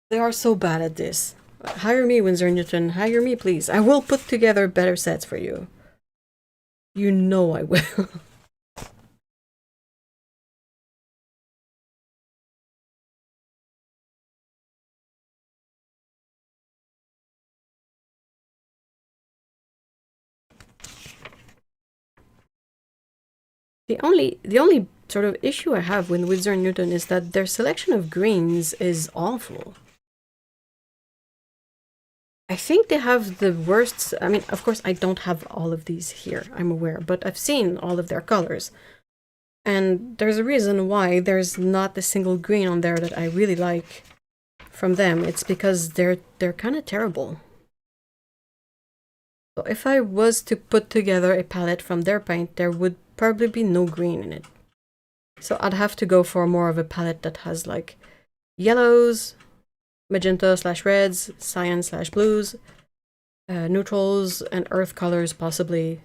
They are so bad at this. Hire me, Winsor & Newton. Hire me, please. I will put together better sets for you. You know I will. The only sort of issue I have with Winsor & Newton is that their selection of greens is awful. I think they have the worst. I mean, of course, I don't have all of these here, I'm aware, but I've seen all of their colors. And there's a reason why there's not a single green on there that I really like from them. It's because they're kind of terrible. So if I was to put together a palette from their paint, there would probably be no green in it. So I'd have to go for more of a palette that has like yellows, magenta slash reds, cyan slash blues, neutrals, and earth colors possibly,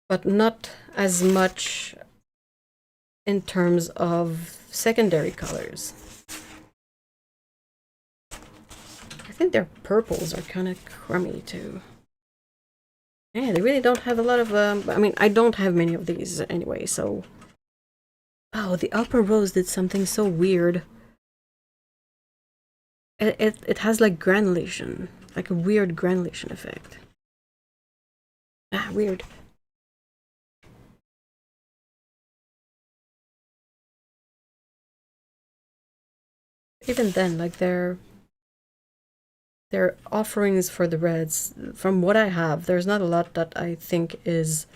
but not as much in terms of secondary colors. I think their purples are kind of crummy too. Yeah, they really don't have a lot of, I mean, I don't have many of these anyway, so... Oh, the upper rose did something so weird. It has like granulation, like a weird granulation effect. Ah, weird. Even then, like their offerings for the reds, from what I have, there's not a lot that I think is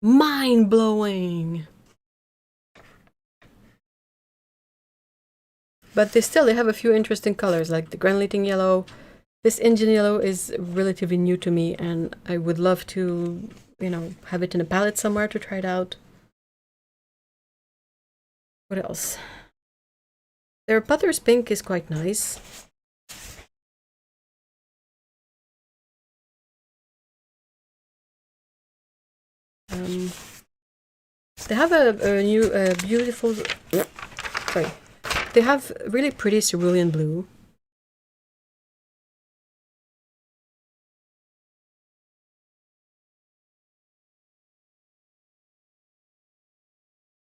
mind-blowing. But they have a few interesting colors, like the granulating yellow. This Indian yellow is relatively new to me, and I would love to, you know, have it in a palette somewhere to try it out. What else? Their Potter's Pink is quite nice. They have a new, beautiful... Sorry. They have really pretty cerulean blue.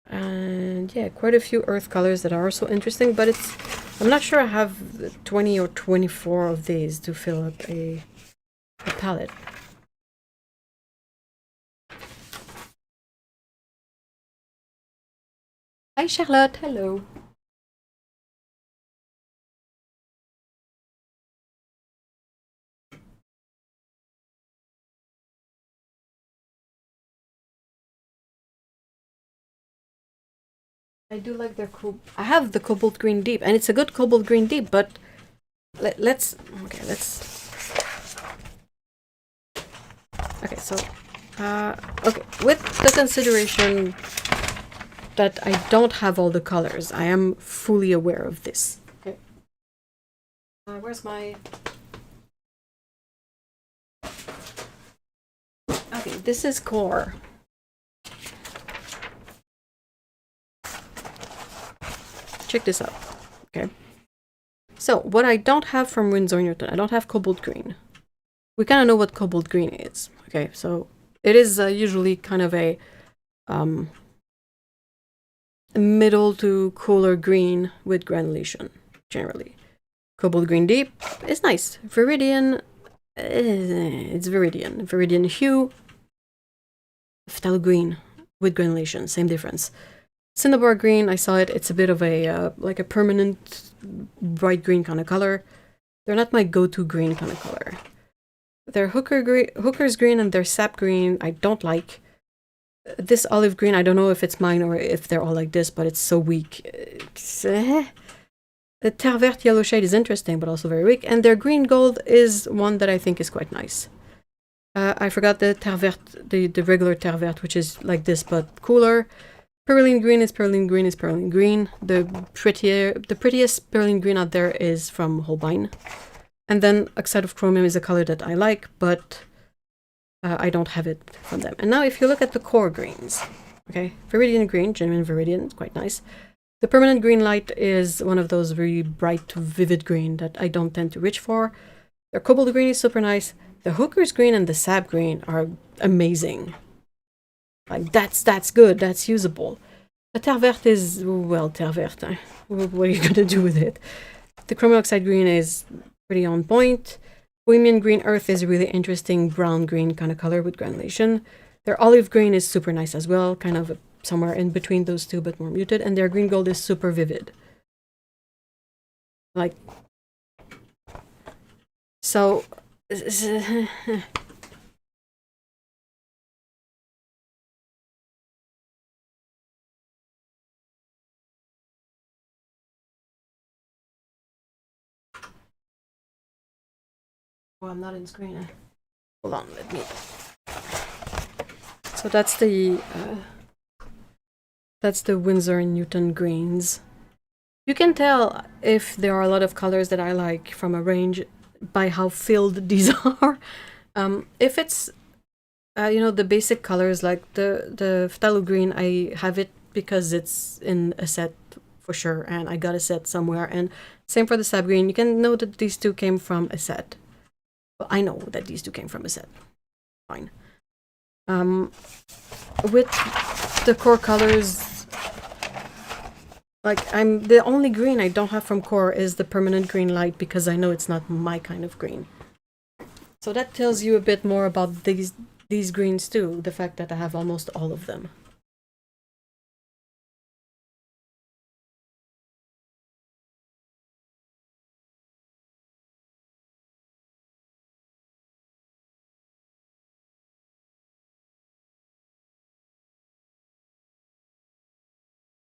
And yeah, quite a few earth colors that are also interesting, but I'm not sure I have 20 or 24 of these to fill up a palette. Hi Charlotte, hello. I do like their I have the cobalt green deep, and it's a good cobalt green deep, but let's okay, so okay, with the consideration that I don't have all the colors, I am fully aware of this. Okay. Where's my... Okay, this is core. Check this out. Okay. So, what I don't have from Winsor & Newton, I don't have cobalt green. We kind of know what cobalt green is. Okay, so it is usually kind of a middle to cooler green with granulation, generally. Cobalt green deep is nice. Viridian, it's Viridian. Viridian hue, phthalo green with granulation, same difference. Cinnabar green, I saw it, it's a bit of a, like a permanent bright green kind of color. They're not my go-to green kind of color. Their Hooker's green and their sap green, I don't like. This olive green, I don't know if it's mine or if they're all like this, but it's so weak. The Terre Verte yellow shade is interesting, but also very weak. And their green gold is one that I think is quite nice. I forgot the Terre Verte, the regular Terre Verte, which is like this, but cooler. Perylene green is Perylene green is Perylene green. The prettiest Perylene green out there is from Holbein. And then Oxide of Chromium is a color that I like, but I don't have it from them. And now if you look at the core greens, okay, Viridian green, genuine Viridian, quite nice. The permanent green light is one of those very bright, vivid green that I don't tend to reach for. Their cobalt green is super nice. The Hooker's green and the sap green are amazing. Like, that's good, that's usable. The Terre Verte is, well, Terre Verte. What are you gonna do with it? The chromium oxide green is pretty on point. Bohemian green earth is a really interesting brown-green kind of color with granulation. Their olive green is super nice as well, kind of somewhere in between those two, but more muted. And their green gold is super vivid. Like, so... Oh, I'm not in screen. Hold on, let me... So that's the Winsor & Newton greens. You can tell if there are a lot of colors that I like from a range by how filled these are. If it's, you know, the basic colors like the phthalo green, I have it because it's in a set for sure, and I got a set somewhere. And same for the sap green. You can know that these two came from a set. Well, I know that these two came from a set. Fine. With the core colors, like, the only green I don't have from core is the permanent green light because I know it's not my kind of green. So that tells you a bit more about these greens too, the fact that I have almost all of them.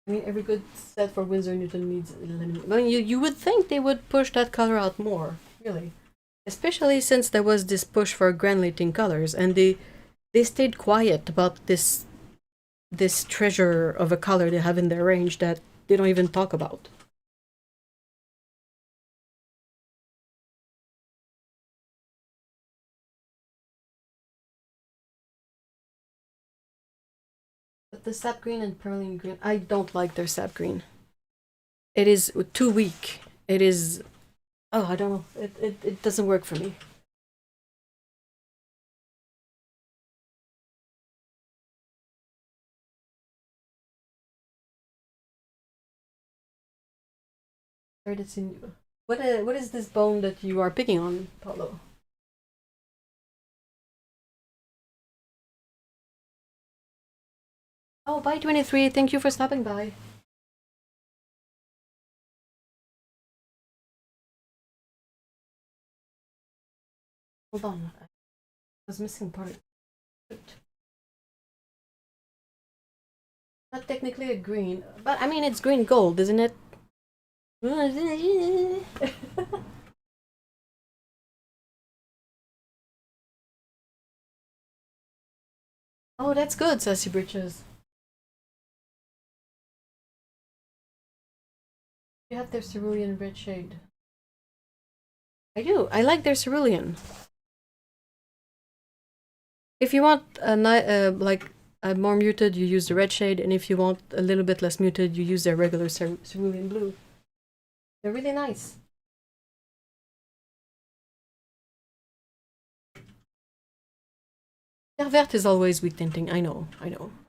I mean, every good set for Winsor & Newton needs a lemon. I mean, you would think they would push that color out more, really. Especially since there was this push for granulating colors, and they stayed quiet about this treasure of a color they have in their range that they don't even talk about. But the sap green and perylene green, I don't like their sap green. It is too weak. It is... Oh, I don't know. It doesn't work for me. Heard it's in... What is this bone that you are picking on, Paulo? Oh, bye 23. Thank you for stopping by. Hold on. I was missing part. Not technically a green, but I mean it's green gold, isn't it? Oh, that's good, Sassy Britches. You have their cerulean red shade. I do. I like their cerulean. If you want like a more muted, you use the red shade, and if you want a little bit less muted, you use their regular cerulean blue. They're really nice. Terre verte is always weak tinting. I know.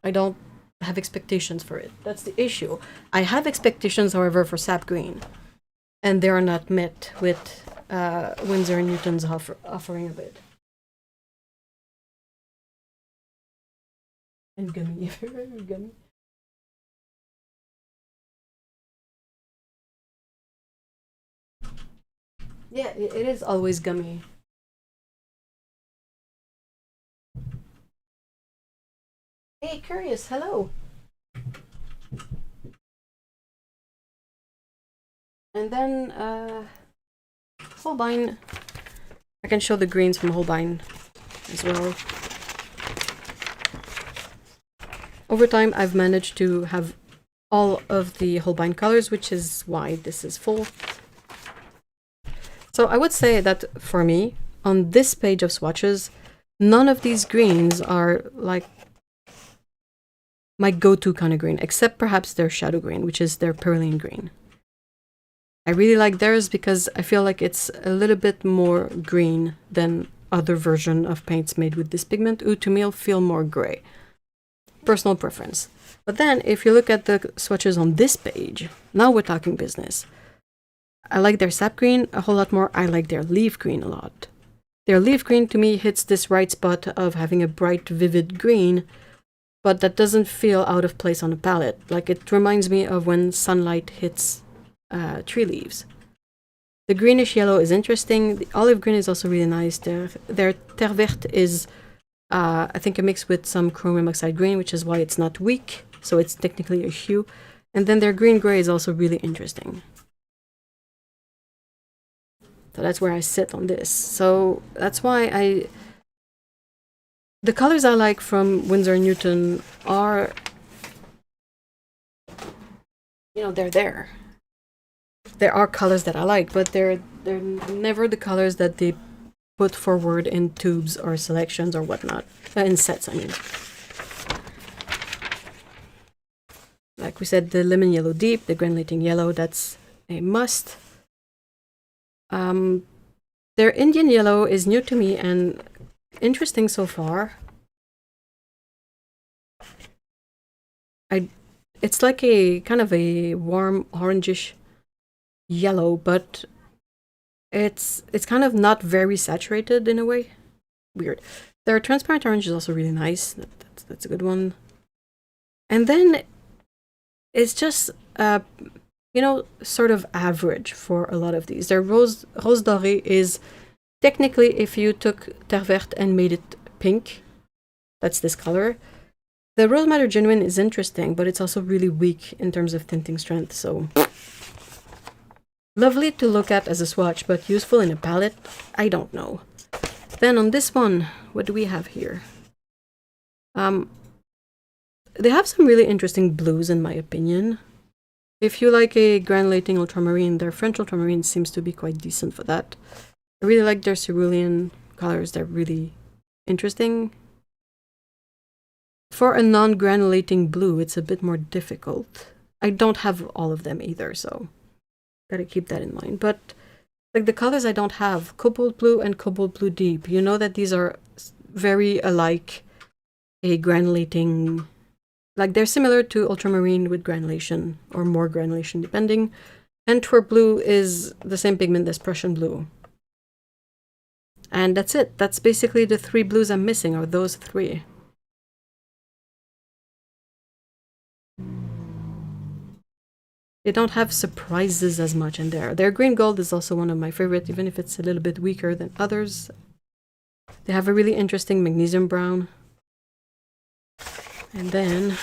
I don't have expectations for it. That's the issue. I have expectations, however, for sap green, and they are not met with Winsor & Newton's offering of it. And gummy, very gummy. Yeah, it is always gummy. Hey, Curious, hello. And then, Holbein. I can show the greens from Holbein as well. Over time, I've managed to have all of the Holbein colors, which is why this is full. So I would say that for me, on this page of swatches, none of these greens are like my go-to kind of green, except perhaps their shadow green, which is their Perylene green. I really like theirs because I feel like it's a little bit more green than other version of paints made with this pigment, who to me feel more gray. Personal preference. But then if you look at the swatches on this page, now we're talking business. I like their sap green a whole lot more. I like their leaf green a lot. Their leaf green to me hits this right spot of having a bright, vivid green, but that doesn't feel out of place on a palette. Like it reminds me of when sunlight hits tree leaves. The greenish yellow is interesting. The olive green is also really nice. Their terre verte is, I think, a mix with some chromium oxide green, which is why it's not weak. So it's technically a hue. And then their green gray is also really interesting. So that's where I sit on this. So that's why the colors I like from Winsor & Newton are, you know, they're there. There are colors that I like, but they're never the colors that they put forward in tubes or selections or whatnot. In sets, I mean. Like we said, the lemon yellow deep, the granulating yellow, that's a must. Their Indian yellow is new to me and interesting so far. It's like a kind of a warm orangish yellow, but it's kind of not very saturated in a way. Weird. Their transparent orange is also really nice. That's a good one. And then it's just you know, sort of average for a lot of these. Their rose doré is technically, if you took terre verte and made it pink, that's this color. The rose madder genuine is interesting, but it's also really weak in terms of tinting strength, so lovely to look at as a swatch, but useful in a palette? I don't know. Then on this one, what do we have here? They have some really interesting blues in my opinion. If you like a granulating ultramarine, their French ultramarine seems to be quite decent for that. I really like their cerulean colors, they're really interesting. For a non-granulating blue, it's a bit more difficult. I don't have all of them either, so gotta keep that in mind. But like the colors I don't have, cobalt blue and cobalt blue deep, you know that these are very alike a granulating, like they're similar to ultramarine with granulation or more granulation depending. Antwerp blue is the same pigment as Prussian blue. And that's it. That's basically the three blues I'm missing, are those three. They don't have surprises as much in there. Their green gold is also one of my favorite, even if it's a little bit weaker than others. They have a really interesting magnesium brown. And then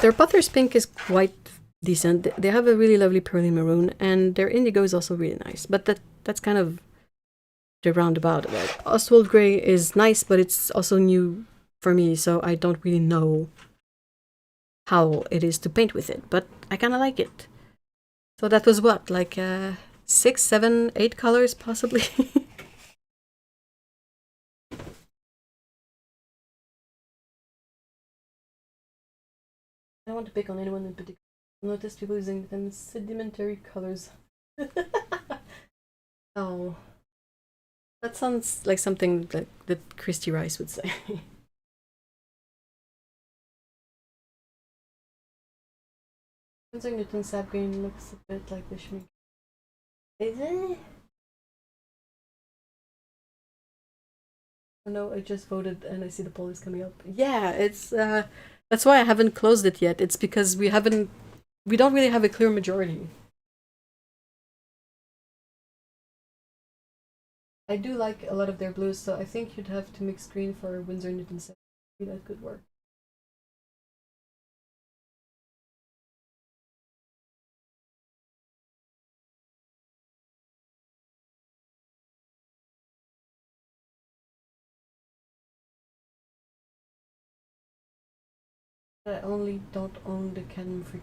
Their Potter's Pink is quite decent. They have a really lovely pearly maroon, and their indigo is also really nice. But that's kind of the roundabout. Like, Oswald Grey is nice, but it's also new for me, so I don't really know how it is to paint with it. But I kind of like it. So that was what, like 6, 7, 8 colors possibly. I don't want to pick on anyone in particular. Notice people using them sedimentary colors. Oh, that sounds like something that Christy Rice would say. Winsor Newton sap green looks a bit like the Schmick. Is it? Oh no, I just voted and I see the poll is coming up. Yeah, it's that's why I haven't closed it yet. It's because we don't really have a clear majority. I do like a lot of their blues, so I think you'd have to mix green for Winsor Newton sap. That could work. I only don't own the Canon Free.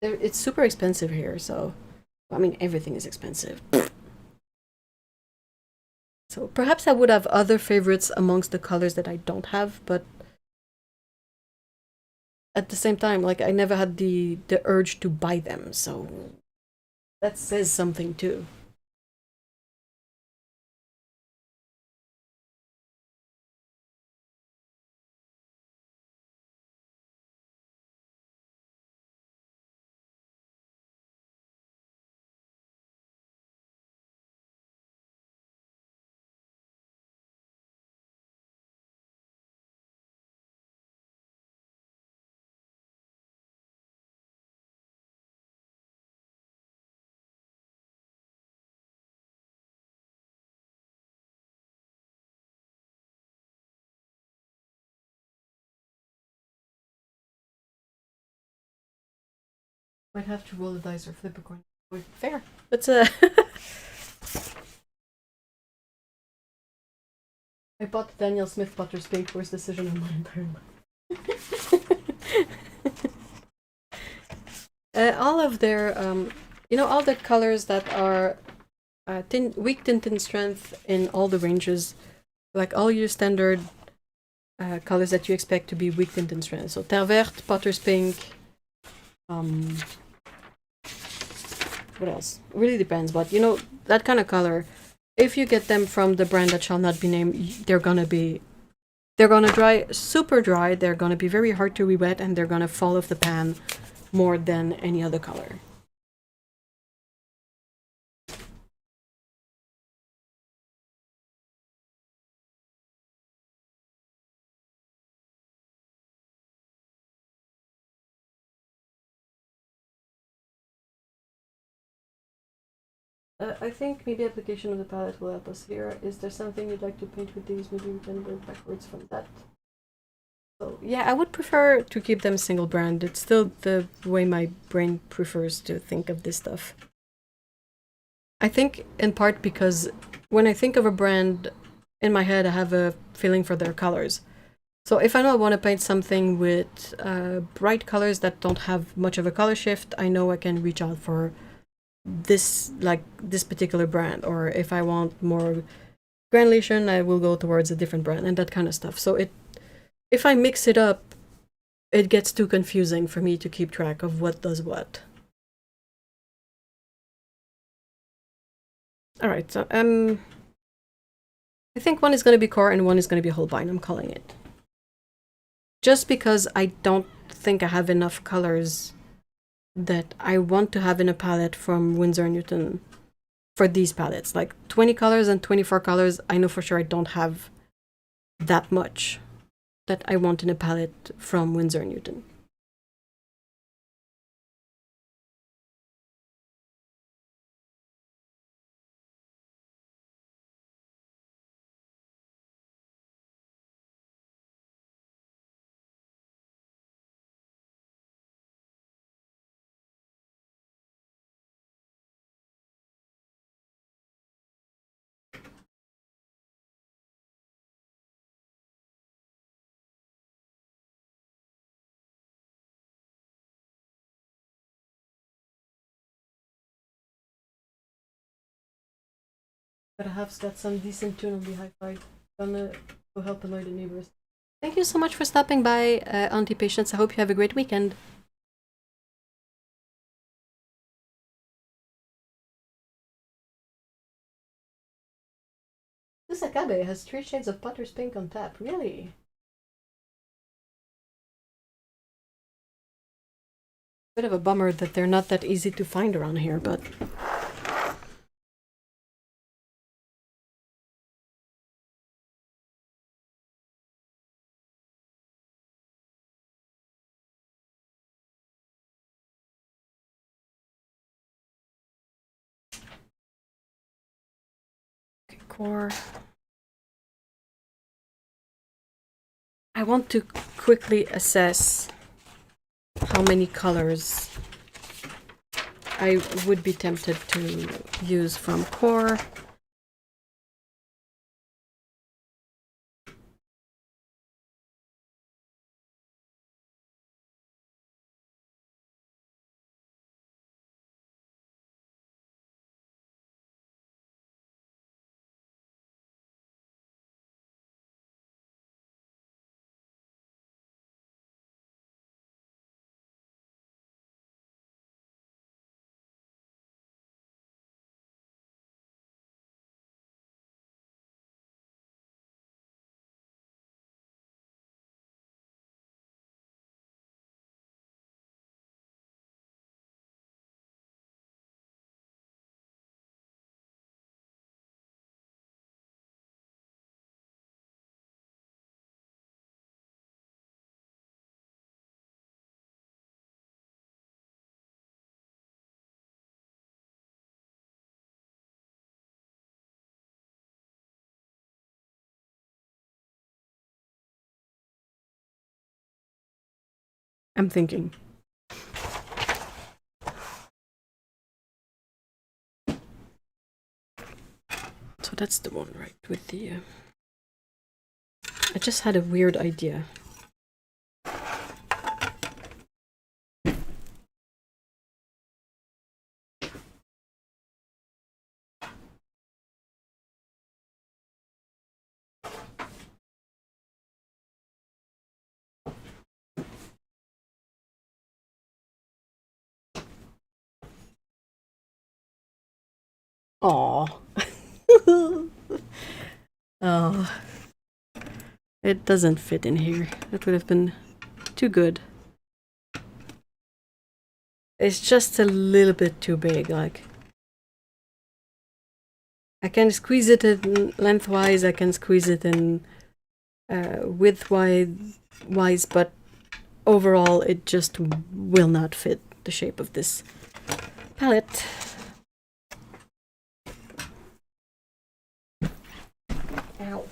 It's super expensive here, so I mean everything is expensive. So perhaps I would have other favorites amongst the colors that I don't have, but at the same time, like I never had the urge to buy them, so that says something too. Might have to roll the dice or flip a coin. Fair. That's a. I bought Daniel Smith Potter's Pink Horse decision in my entire life. All of their, all the colors that are weak tint and strength in all the ranges, like all your standard colors that you expect to be weak tint and strength. So Terre Verte, Potter's Pink. What else? It really depends, but that kind of color. If you get them from the brand that shall not be named, they're gonna dry super dry. They're gonna be very hard to re-wet, and they're gonna fall off the pan more than any other color. I think maybe application of the palette will help us here. Is there something you'd like to paint with these? Maybe we can work backwards from that. So yeah, I would prefer to keep them single brand. It's still the way my brain prefers to think of this stuff. I think in part because when I think of a brand, in my head I have a feeling for their colors. So if I know I want to paint something with bright colors that don't have much of a color shift, I know I can reach out for this particular brand. Or if I want more granulation, I will go towards a different brand and that kind of stuff. So if I mix it up, it gets too confusing for me to keep track of what does what. All right, so I think one is going to be core and one is going to be Holbein. I'm calling it. Just because I don't think I have enough colors that I want to have in a palette from Winsor & Newton for these palettes. Like 20 colors and 24 colors, I know for sure I don't have that much that I want in a palette from Winsor & Newton. But I have got some decent tune on the hi-fi. Gonna go help annoy the neighbors. Thank you so much for stopping by, Auntie Patience. I hope you have a great weekend. This Akabe has 3 shades of Potter's Pink on tap. Really? Bit of a bummer that they're not that easy to find around here, but... Okay, core. I want to quickly assess how many colors I would be tempted to use from core. I'm thinking. So that's the one, right? With the... I just had a weird idea. Aww. Oh. It doesn't fit in here. That would have been too good. It's just a little bit too big, like... I can squeeze it in lengthwise, I can squeeze it in width-wise, but overall it just will not fit the shape of this palette. Ow.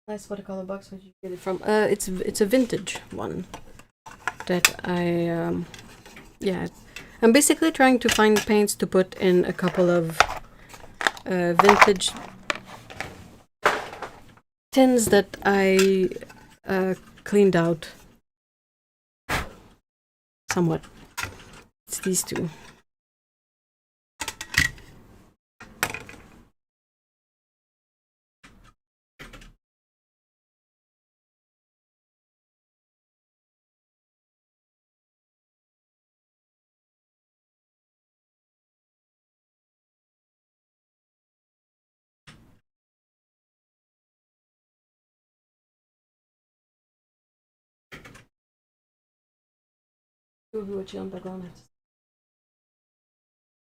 Nice watercolor box. Where'd you get it from? It's a vintage one that I yeah. I'm basically trying to find paints to put in a couple of vintage tins that I cleaned out somewhat. It's these two.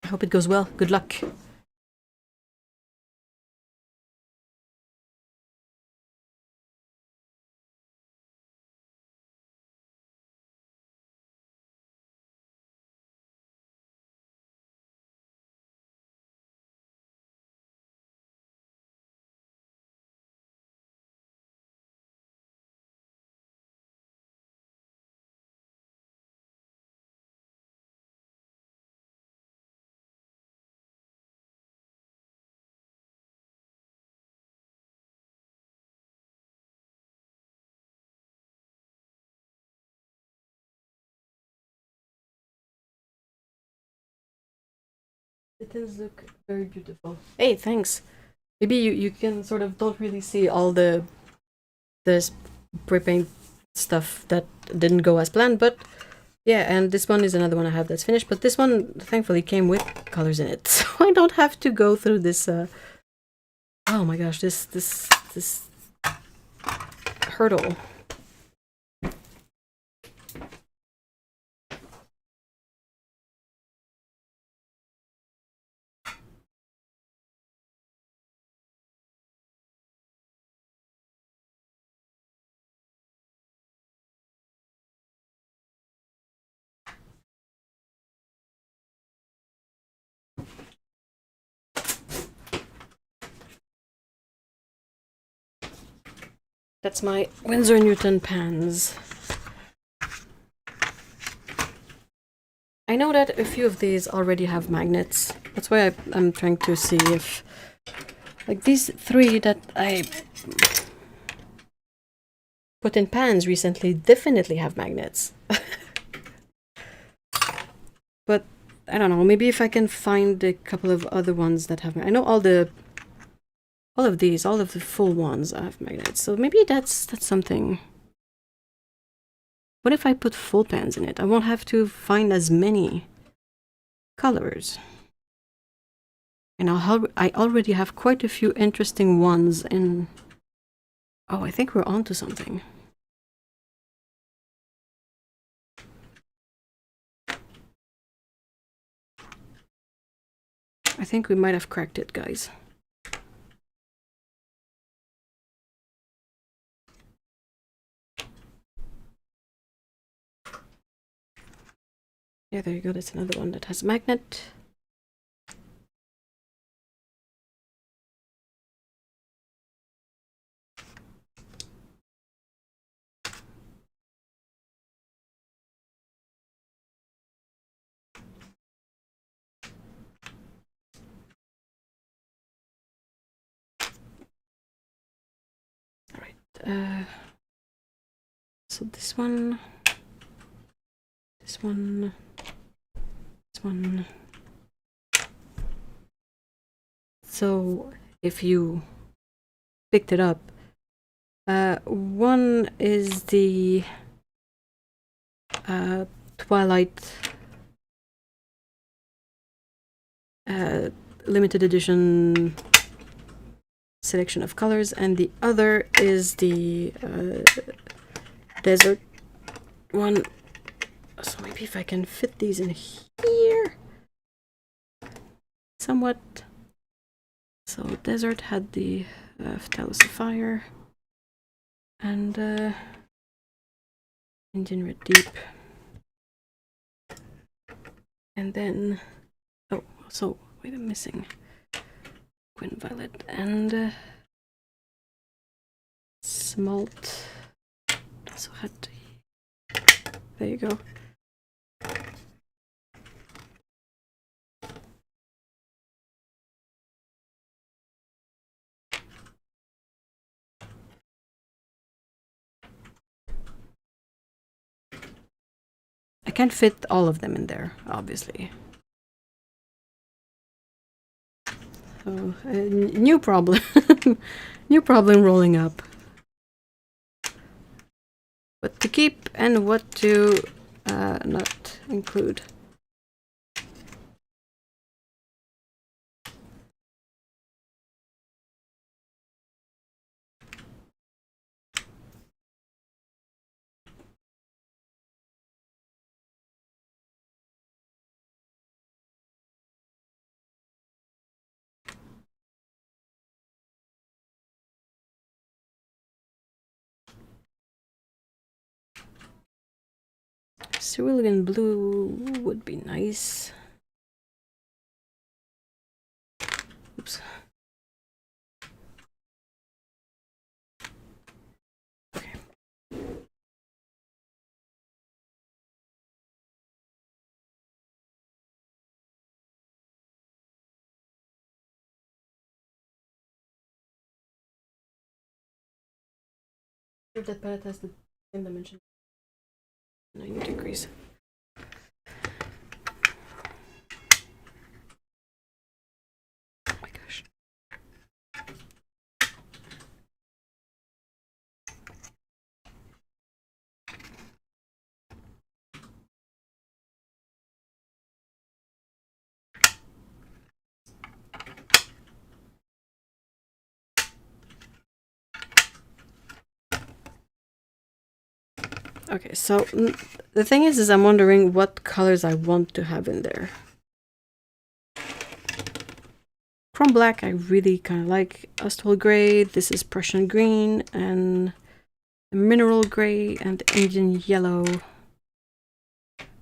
I hope it goes well. Good luck. Kittens look very beautiful. Hey, thanks. Maybe you can sort of don't really see all the spray paint stuff that didn't go as planned, but yeah, and this one is another one I have that's finished, but this one thankfully came with colors in it, so I don't have to go through this oh my gosh, this hurdle. That's my Winsor Newton pans. I know that a few of these already have magnets. That's why I'm trying to see if, like these three that I put in pans recently definitely have magnets. But I don't know, maybe if I can find a couple of other ones that have, I know all of these, all of the full ones have magnets, so maybe that's something. What if I put full pans in it? I won't have to find as many colors. And I already have quite a few interesting ones in. Oh, I think we're on to something. I think we might have cracked it, guys. Yeah, there you go. That's another one that has a magnet. All right. So this one, this one, this one. So if you picked it up, one is the Twilight limited edition selection of colors, and the other is the desert one. So maybe if I can fit these in here somewhat. So desert had the Talos of Fire and Indian Red Deep, and then so wait, I'm missing Quinn Violet and Smalt. Also had there you go. I can't fit all of them in there, obviously. So, new problem. New problem rolling up. What to keep and what to not include. Cerulean blue would be nice. Oops. Okay. That palette has the same dimension. 90 degrees. Okay, so the thing is I'm wondering what colors I want to have in there. Chrome black I really kind of like. Astral gray, this is Prussian green, and mineral gray, and Indian yellow.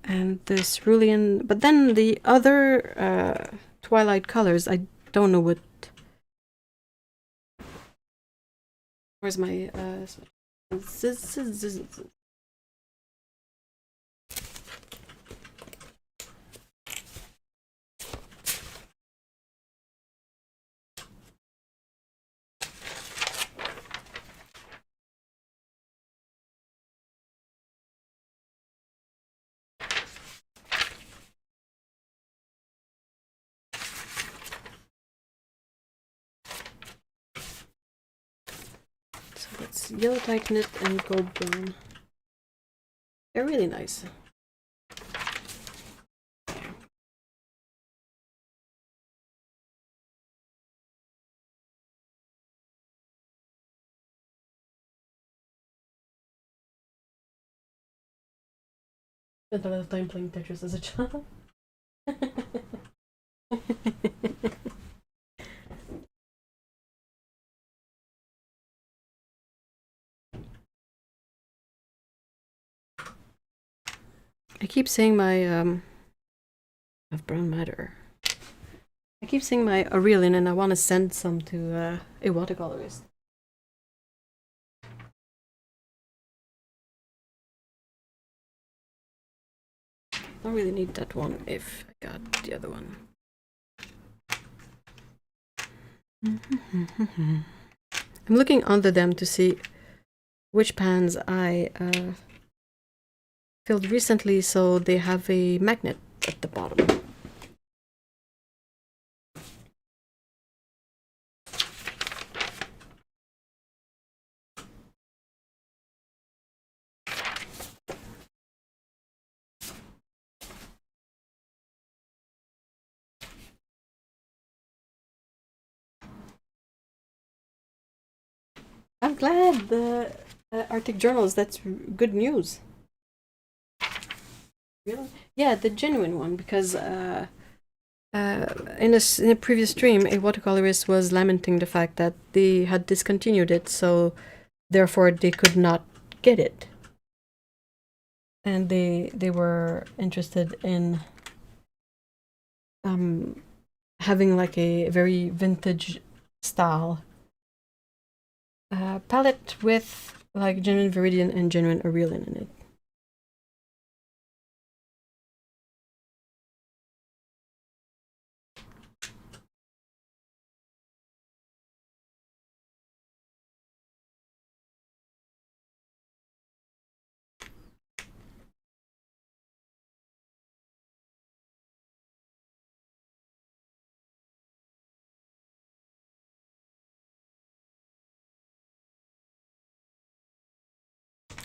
And the cerulean, but then the other twilight colors, I don't know what. Where's my so that's yellow titanite and gold brown. They're really nice. Spent a lot of time playing Tetris as a child. I keep saying my of brown matter. I keep seeing my Aurelian and I want to send some to a watercolorist. Don't really need that one if I got the other one. I'm looking under them to see which pans I filled recently, so they have a magnet at the bottom. I'm glad the Arctic Journals, that's good news. Really? Yeah, the genuine one, because in a previous stream, a watercolorist was lamenting the fact that they had discontinued it, so therefore they could not get it. And they were interested in having like a very vintage style palette with like genuine Viridian and genuine Aurelian in it.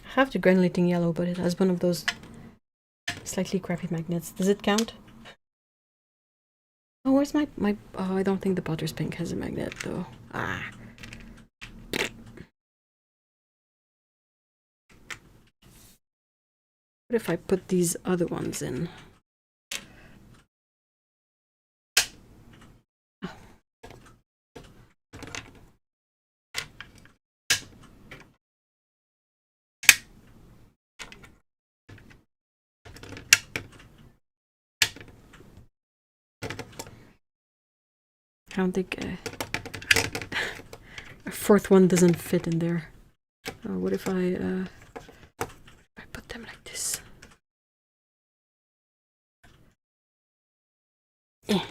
I have the granulating yellow, but it has one of those slightly crappy magnets. Does it count? Oh, where's my oh, I don't think the Potter's Pink has a magnet though. Ah. What if I put these other ones in? I don't think a fourth one doesn't fit in there. What if I put them like this? Eh.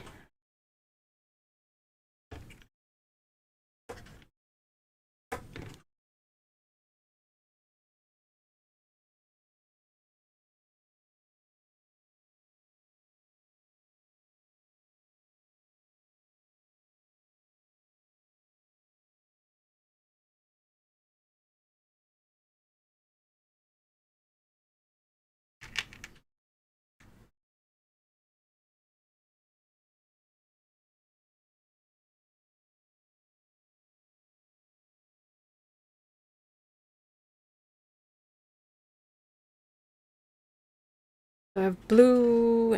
I have blue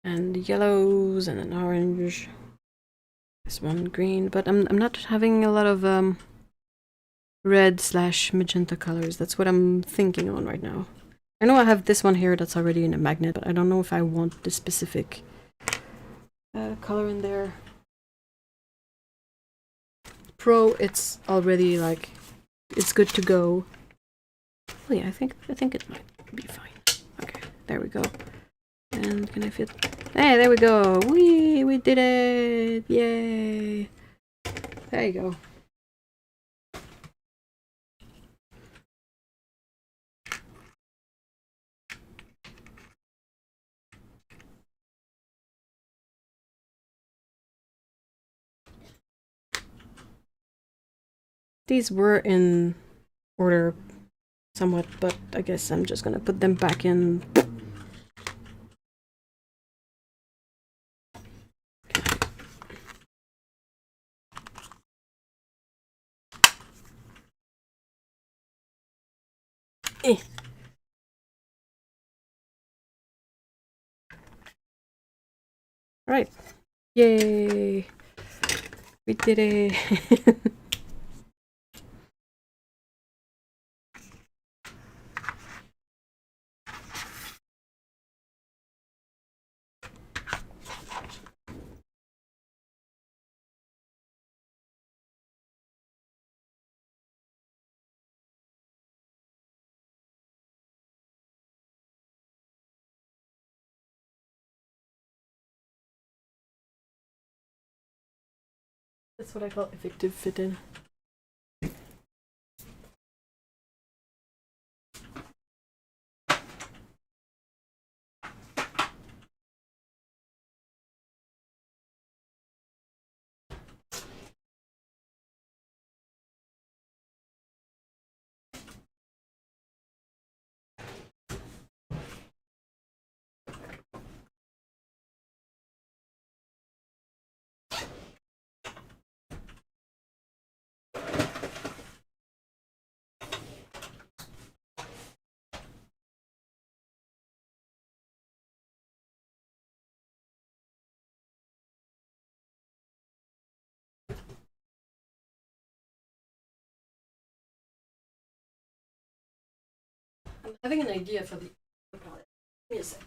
and yellows and an orange. This one green, but I'm not having a lot of red / magenta colors. That's what I'm thinking on right now. I know I have this one here that's already in a magnet, but I don't know if I want the specific color in there. Pro, it's already like, it's good to go. Oh yeah, I think it might be fine. Okay, there we go. And can I fit? Hey, there we go. We did it! Yay! There you go. These were in order somewhat, but I guess I'm just gonna put them back in. Eh. Right. Yay! We did it! That's what I call effective fit in. I'm having an idea for the palette. Give me a sec.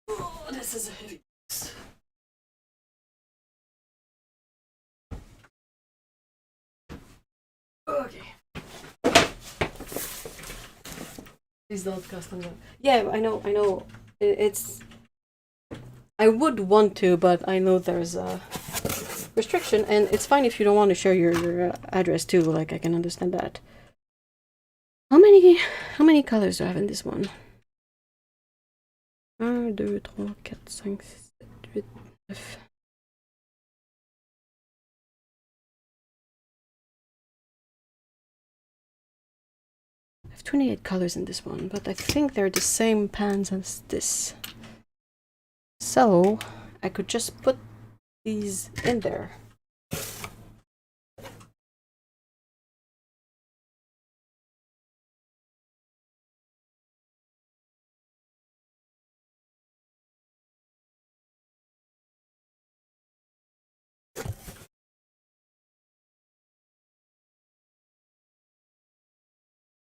Oh, this is a heavy box. Okay. Please don't custom them. Yeah, I know. It's. I would want to, but I know there's a restriction, and it's fine if you don't want to share your address too. Like, I can understand that. How many colors do I have in this one? 1, 2, 3, 4, 5, 6, 7, 8, 9. I have 28 colors in this one, but I think they're the same pans as this. So I could just put these in there.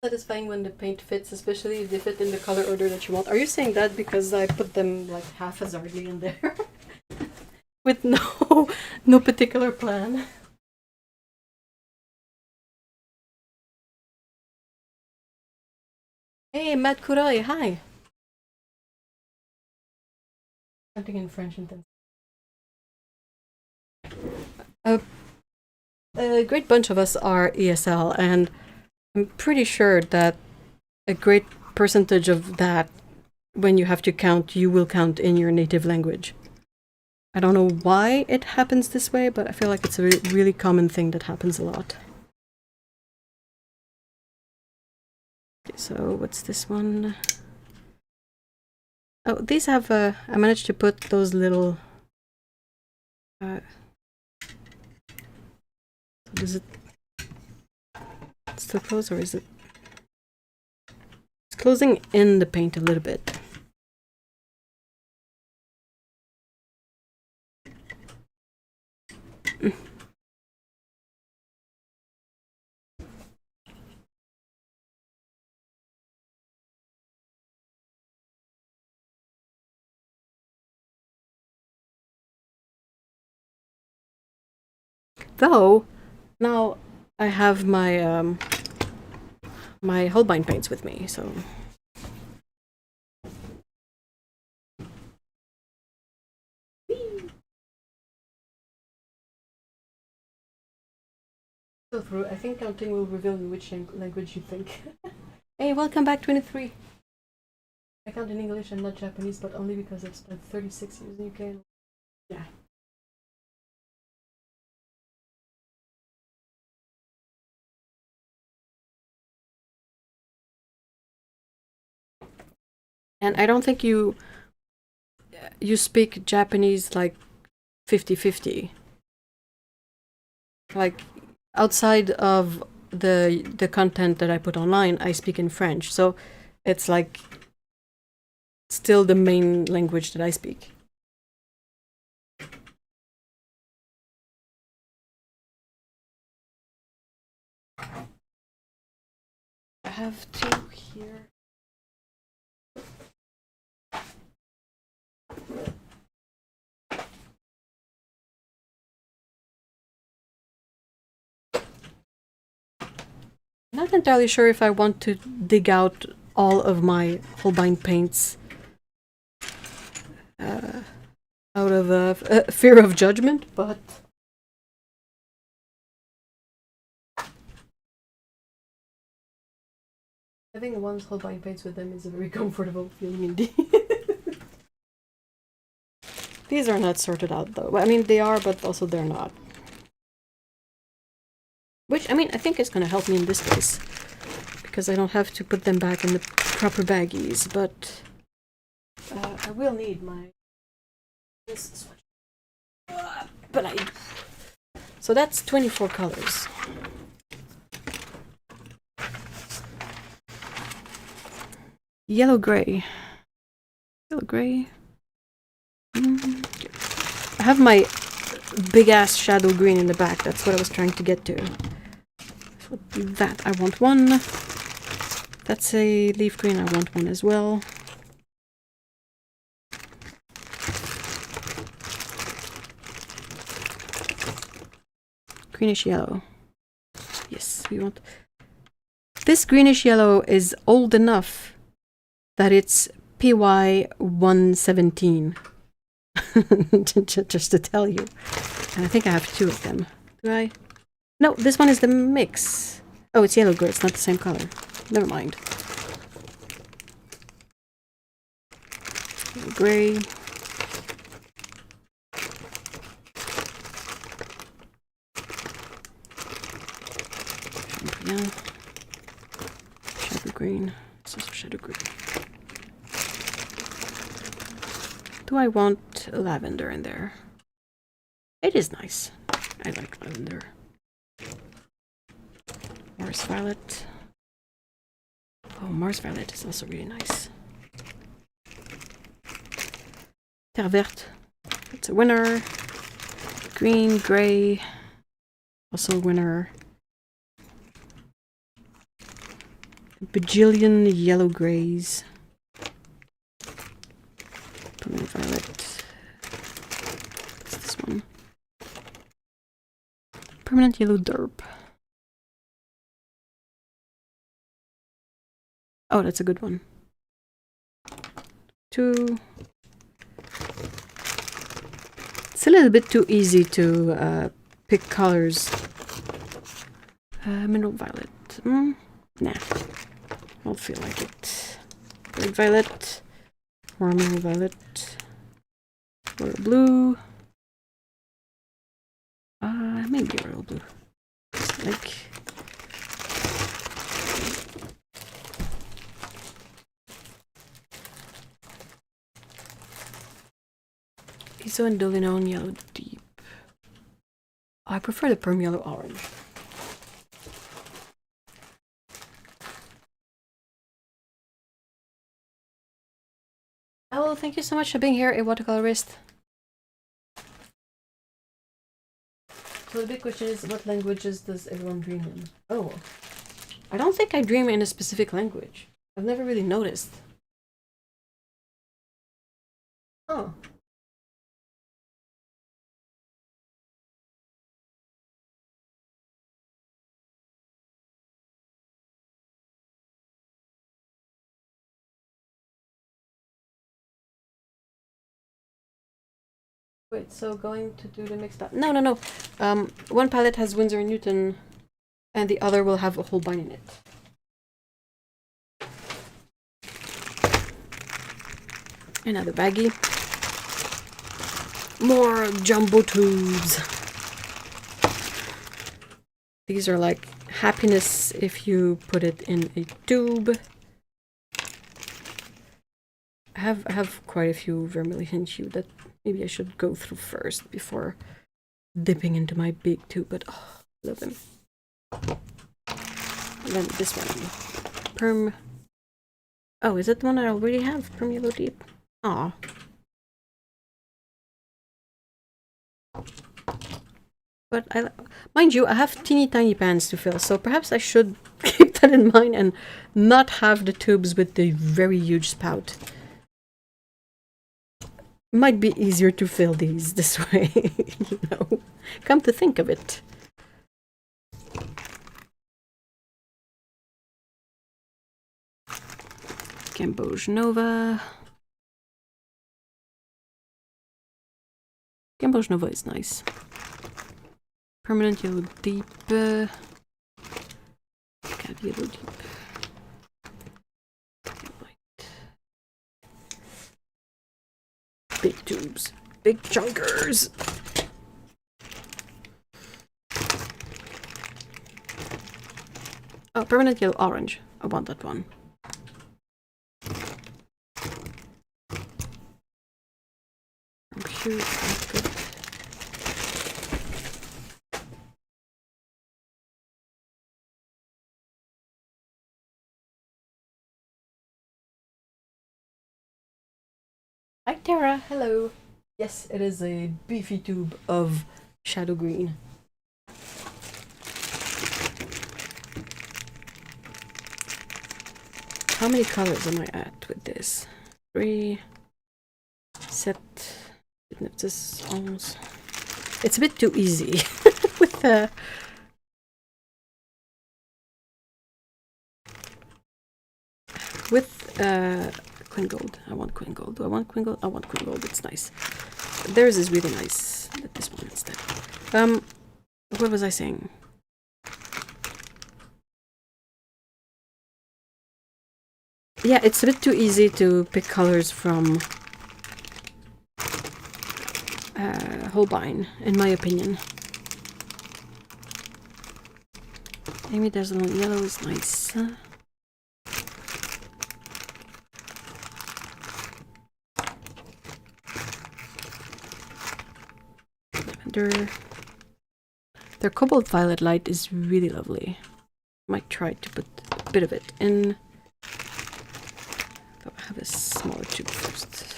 Satisfying when the paint fits, especially if they fit in the color order that you want. Are you saying that because I put them like haphazardly in there? With no particular plan? Hey, Matt Kurai, hi! Something in French and then. A great bunch of us are ESL, and I'm pretty sure that a great percentage of that, when you have to count, you will count in your native language. I don't know why it happens this way, but I feel like it's a really common thing that happens a lot. Okay, so what's this one? Oh, these have I managed to put those little Does it still close, or is it? It's closing in the paint a little bit. Though, now I have my my Holbein paints with me, so. Go through. I think counting will reveal in which language you think. Hey, welcome back, 23. I count in English and not Japanese, but only because I've spent 36 years in UK. Yeah. And I don't think you speak Japanese like 50-50. Like outside of the content that I put online, I speak in French. So it's like still the main language that I speak. I have two here. Not entirely sure if I want to dig out all of my Holbein paints out of fear of judgment, but having one's Holbein paints with them is a very comfortable feeling indeed. These are not sorted out though. I mean, they are, but also they're not. Which, I mean, I think is going to help me in this case, because I don't have to put them back in the proper baggies, but I will need my... This swatch. But I... So that's 24 colors. Yellow gray. Yellow gray. I have my big ass shadow green in the back. That's what I was trying to get to. So that I want one. That's a leaf green. I want one as well. Greenish yellow. Yes, we want. This greenish yellow is old enough that it's PY 117. Just to tell you. And I think I have two of them. Do I? No, this one is the mix. Oh, it's yellow gray. It's not the same color. Never mind. Yellow gray. Yeah. Shadow green. It's also shadow green. Do I want lavender in there? It is nice. I like lavender. Mars violet. Oh, Mars violet is also really nice. Terre verte. That's a winner. Green, gray. Also a winner. A bajillion yellow grays. Permanent violet. What's this one? Permanent yellow derp. Oh, that's a good one. Two. It's a little bit too easy to pick colors. Mineral violet. Nah. I don't feel like it. Red violet. More mineral violet. Royal blue. Maybe royal blue. Like. Iso and Dolinone yellow deep. Oh, I prefer the perm yellow orange. Oh, thank you so much for being here, a watercolorist. So the big question is, what languages does everyone dream in? Oh, I don't think I dream in a specific language. I've never really noticed. Oh. Wait, so going to do the mixed up? No, no, no. One palette has Winsor & Newton, and the other will have a Holbein in it. Another baggie. More jumbo tubes. These are like happiness if you put it in a tube. I have quite a few vermilion hue that maybe I should go through first before dipping into my big tube, but oh, I love them. And then this one. Perm. Oh, is it the one I already have? Perm Yellow Deep? Aw. But mind you, I have teeny tiny pans to fill, so perhaps I should keep that in mind and not have the tubes with the very huge spout. Might be easier to fill these this way, you know. Come to think of it. Gamboge Nova. Gamboge Nova is nice. Permanent Yellow Deep. Yellow Deep. Big tubes. Big chunkers. Oh, Permanent Yellow Orange. I want that one. Cute. Good. Hi Tara, hello. Yes, it is a beefy tube of shadow green. How many colors am I at with this? 3 set. This almost. It's a bit too easy with the. With Queen Gold. I want Queen Gold. Do I want Queen Gold? I want Queen Gold. It's nice. Theirs is really nice. But this one instead. What was I saying? Yeah, it's a bit too easy to pick colors from Holbein, in my opinion. Amy Dazzle Yellow is nice. Their Cobalt Violet Light is really lovely. Might try to put a bit of it in. But I have a smaller tube first.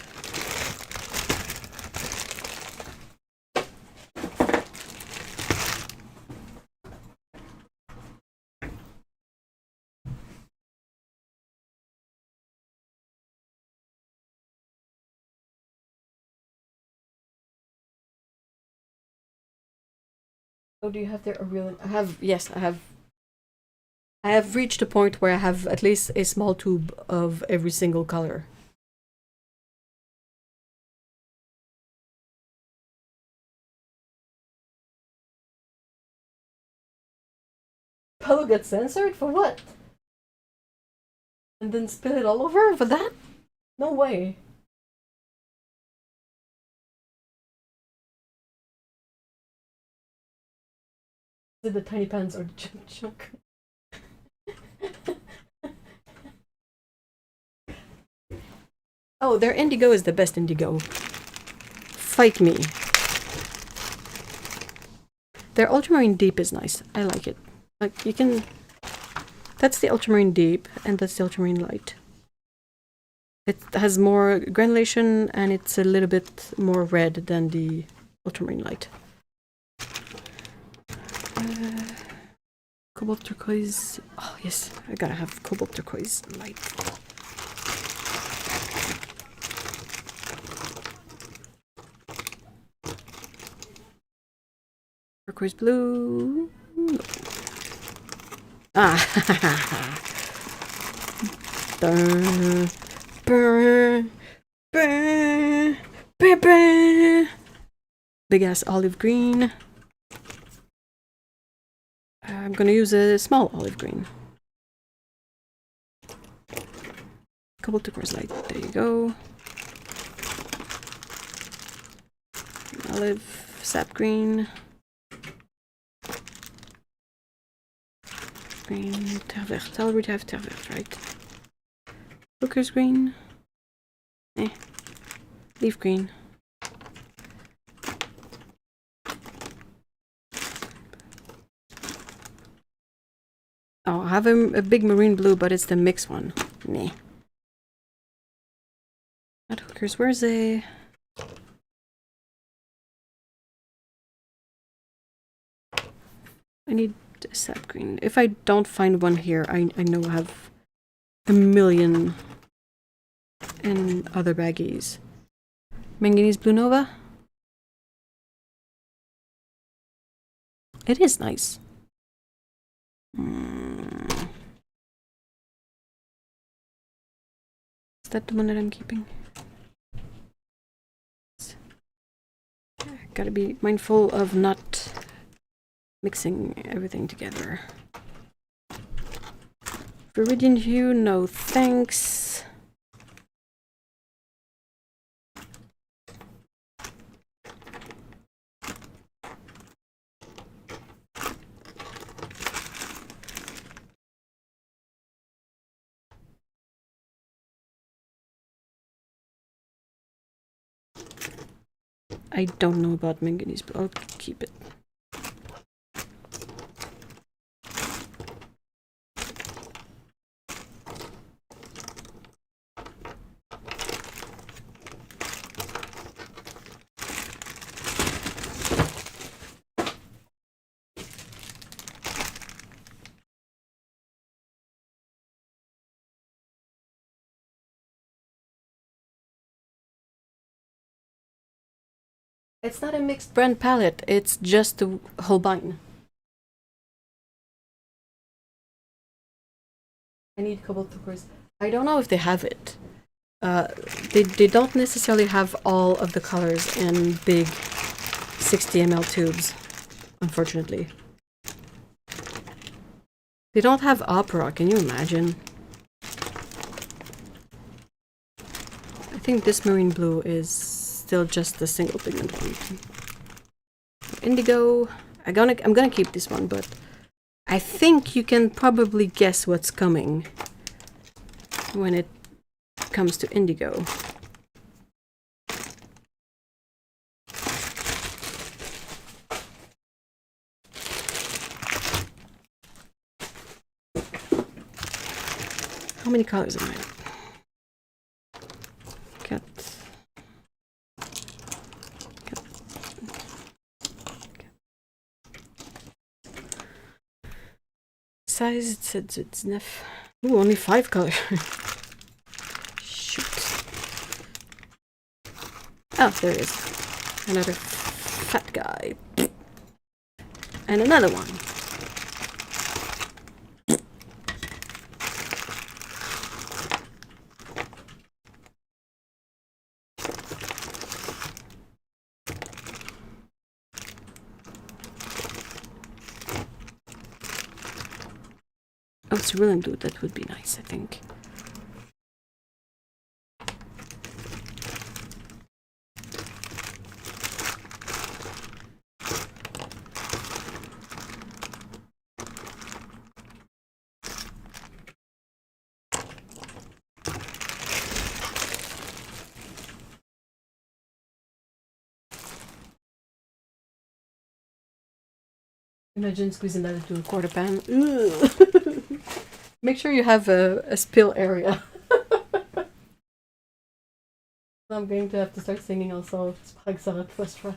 Oh, do you have there a real? I have. Yes, I have. I have reached a point where I have at least a small tube of every single color. Polo got censored for what? And then spill it all over for that? No way. Did the tiny pants or the chunk? Oh, their indigo is the best indigo. Fight me. Their ultramarine deep is nice. I like it. Like, you can... That's the ultramarine deep, and that's the ultramarine light. It has more granulation and it's a little bit more red than the ultramarine light. Cobalt turquoise. Oh yes, I gotta have cobalt turquoise light. Turquoise blue. No. Ah, burn, burn, burn, burn, burn. Big ass olive green. I'm gonna use a small olive green. Cobalt turquoise light. There you go. Olive, sap green. Green, terre verte. I already have terre verte, right? Booker's green. Leaf green. Oh, I have a big marine blue, but it's the mixed one. Nah. Not hookers. Where's a... I need a sap green. If I don't find one here, I know I have a million in other baggies. Manganese Blue Nova. It is nice. Is that the one that I'm keeping? Gotta be mindful of not mixing everything together. Viridian hue, no thanks. I don't know about manganese, but I'll keep it. It's not a mixed brand palette, it's just the Holbein. I need cobalt turquoise. I don't know if they have it. They don't necessarily have all of the colors in big 60 ml tubes, unfortunately. They don't have opera, can you imagine? I think this marine blue is still just the single pigment one. Indigo. I'm gonna keep this one, but I think you can probably guess what's coming when it comes to indigo. How many colors am I? Size, it said it's enough. Ooh, only 5 colors. Shoot. Oh, there it is. Another fat guy. And another one. Oh, cerulean blue, that would be nice, I think. Imagine squeezing that into a quarter pan. Make sure you have a spill area. I'm going to have to start singing also. Sprag Sarat Fosfra.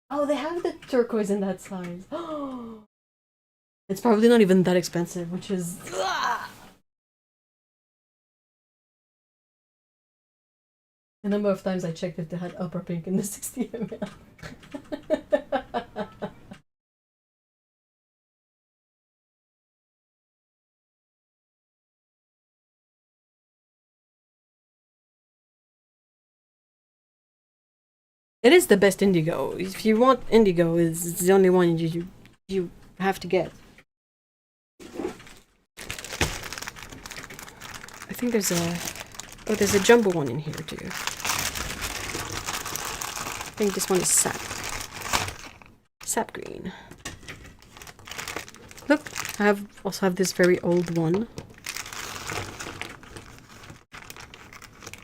Oh, they have the turquoise in that size. Oh, it's probably not even that expensive, which is. The number of times I checked if they had Opera Pink in the 60 ml. It is the best indigo. If you want indigo, it's the only one you have to get. I think there's a jumbo one in here too. I think this one is sap green. Look, I also have this very old one.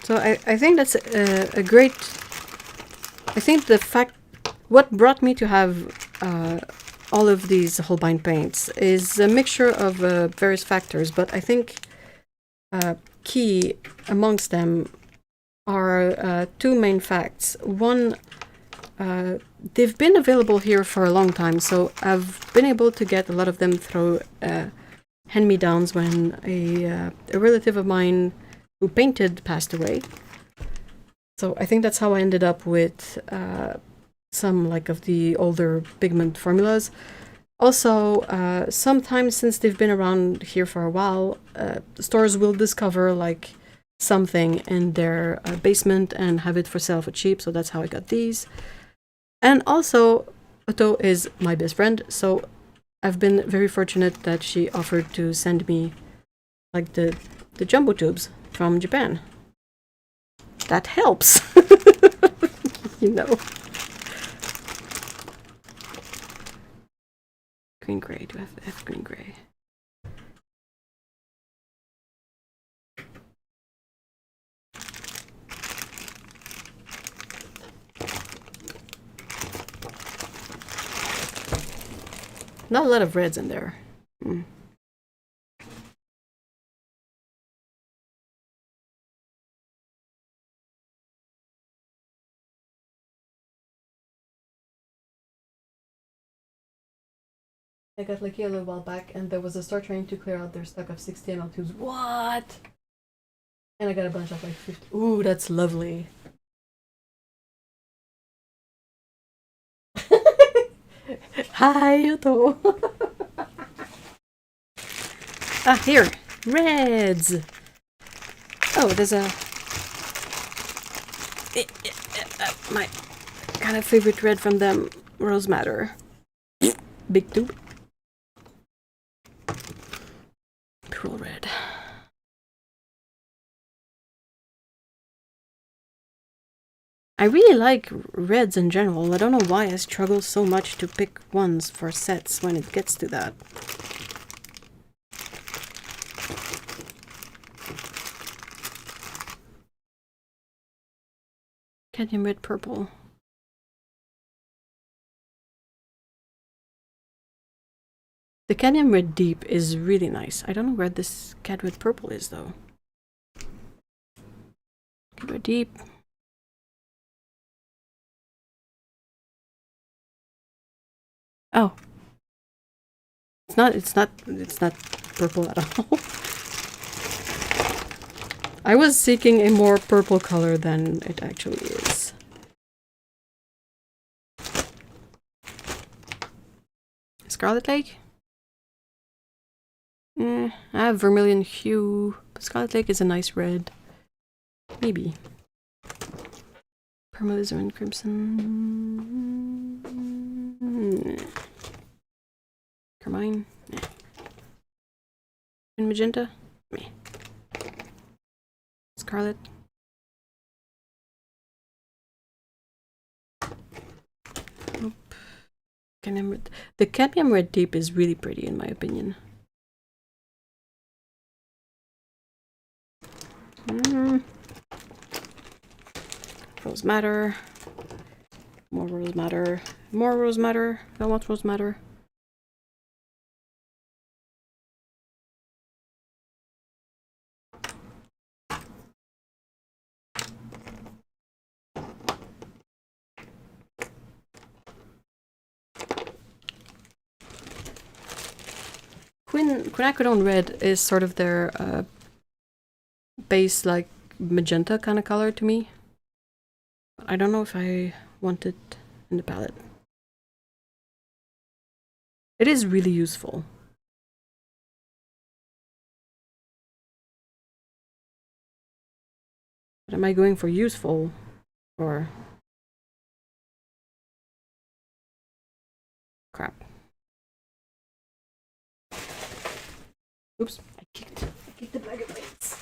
So I think that's a great. I think what brought me to have all of these Holbein paints is a mixture of various factors, but I think key amongst them are two main facts. One, they've been available here for a long time, so I've been able to get a lot of them through hand-me-downs when a relative of mine who painted passed away. So I think that's how I ended up with some of the older pigment formulas. Also, sometimes since they've been around here for a while, stores will discover something in their basement and have it for sale for cheap. So that's how I got these. And also, Otto is my best friend, so I've been very fortunate that she offered to send me the jumbo tubes from Japan. That helps. You know. Green gray. Do I have green gray? Not a lot of reds in there. I got lucky a little while back, and there was a store trying to clear out their stock of 60 ml tubes. What? And I got a bunch of 50. Ooh, that's lovely. Hi, Otto. Here. Reds. Oh, there's a... my kind of favorite red from them. Rose Madder. Big tube. Pearl red. I really like reds in general. I don't know why I struggle so much to pick ones for sets when it gets to that. Cadmium red purple. The cadmium red deep is really nice. I don't know where this cad red purple is though. Cad red deep. Oh. It's not purple at all. I was seeking a more purple color than it actually is. Scarlet Lake? I have vermilion hue. But Scarlet Lake is a nice red. Maybe. Permalizarin crimson. Carmine? Nah. And magenta? Meh. Scarlet? Nope. The cadmium red deep is really pretty in my opinion. Rose Madder. More rose madder. More rose madder. I want rose madder. Quinacridone red is sort of their base, like magenta kind of color to me. I don't know if I want it in the palette. It is really useful. But am I going for useful or crap? Oops, I kicked the bag of weights.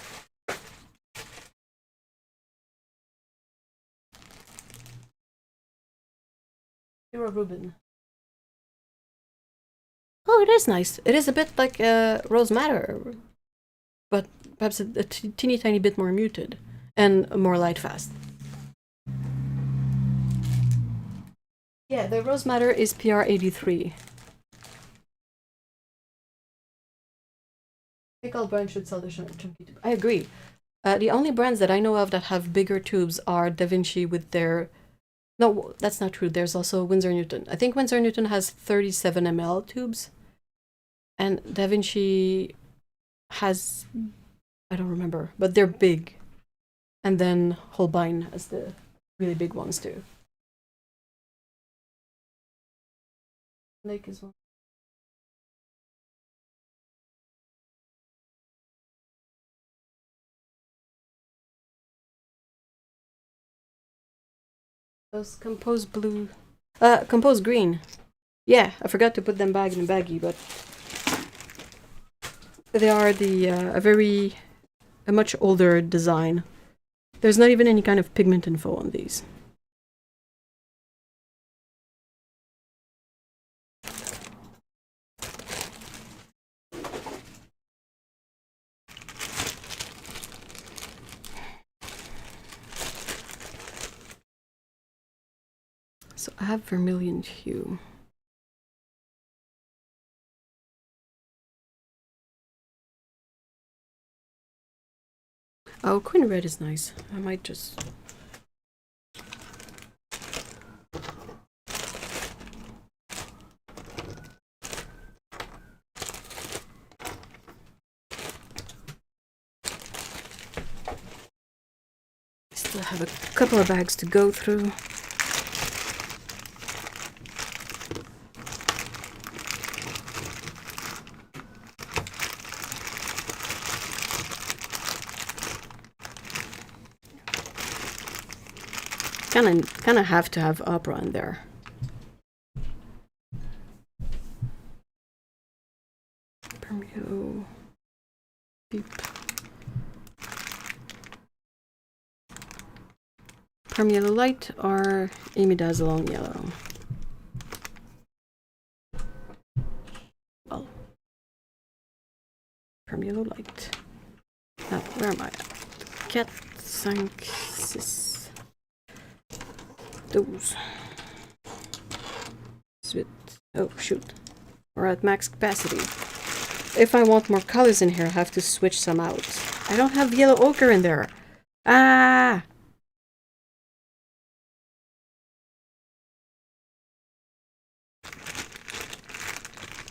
You're a Reuben. Oh, it is nice. It is a bit like rose madder, but perhaps a teeny tiny bit more muted and more light fast. Yeah, the rose madder is PR83. I think all brands should sell the chunky tube. I agree. The only brands that I know of that have bigger tubes are Da Vinci with their... No, that's not true. There's also Winsor Newton. I think Winsor Newton has 37 ml tubes. And Da Vinci has... I don't remember, but they're big. And then Holbein has the really big ones too. Lake as well. Those composed blue... composed green. Yeah, I forgot to put them back in the baggie, but... They are a much older design. There's not even any kind of pigment info on these. So I have vermilion hue. Oh, Queen Red is nice. I might just... Still have a couple of bags to go through. Kind of have to have opera in there. Permio. Beep. Perm light or imidazzle yellow. Well, perm light. Now, where am I? Cat sank those. Sweet. Oh shoot. We're at max capacity. If I want more colors in here, I have to switch some out. I don't have yellow ochre in there. Ah!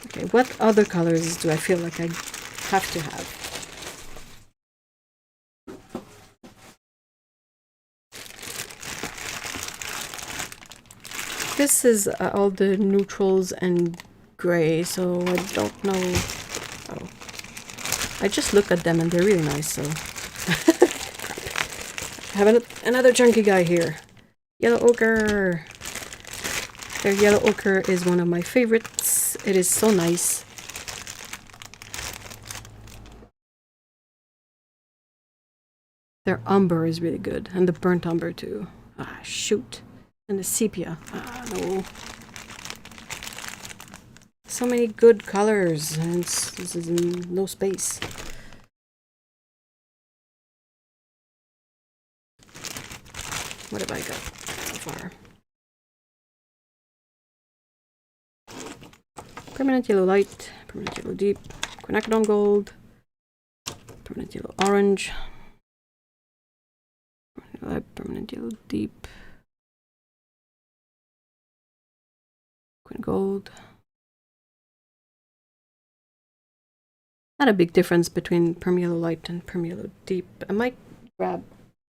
Okay, what other colors do I feel like I have to have? This is all the neutrals and gray, so I don't know. Oh, I just look at them and they're really nice. So I have another chunky guy here. Yellow ochre. Their yellow ochre is one of my favorites. It is so nice. Their umber is really good, and the burnt umber too. Ah, shoot. And the sepia. Ah, no. So many good colors, and this is in no space. What have I got so far? permanent yellow light, permanent yellow deep, quinacridone gold, permanent yellow orange, permanent yellow deep, quin gold. Not a big difference between perm yellow light and perm yellow deep. I might grab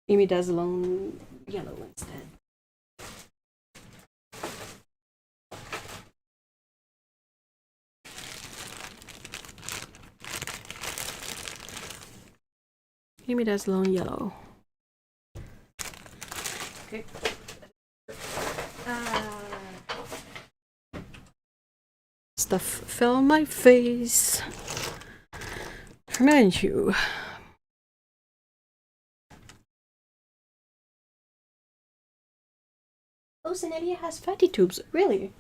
imidazolone yellow instead. Imidazolone yellow. Okay. Stuff fell on my face. Vermilion hue. Oh, Zenelia has fatty tubes. Really?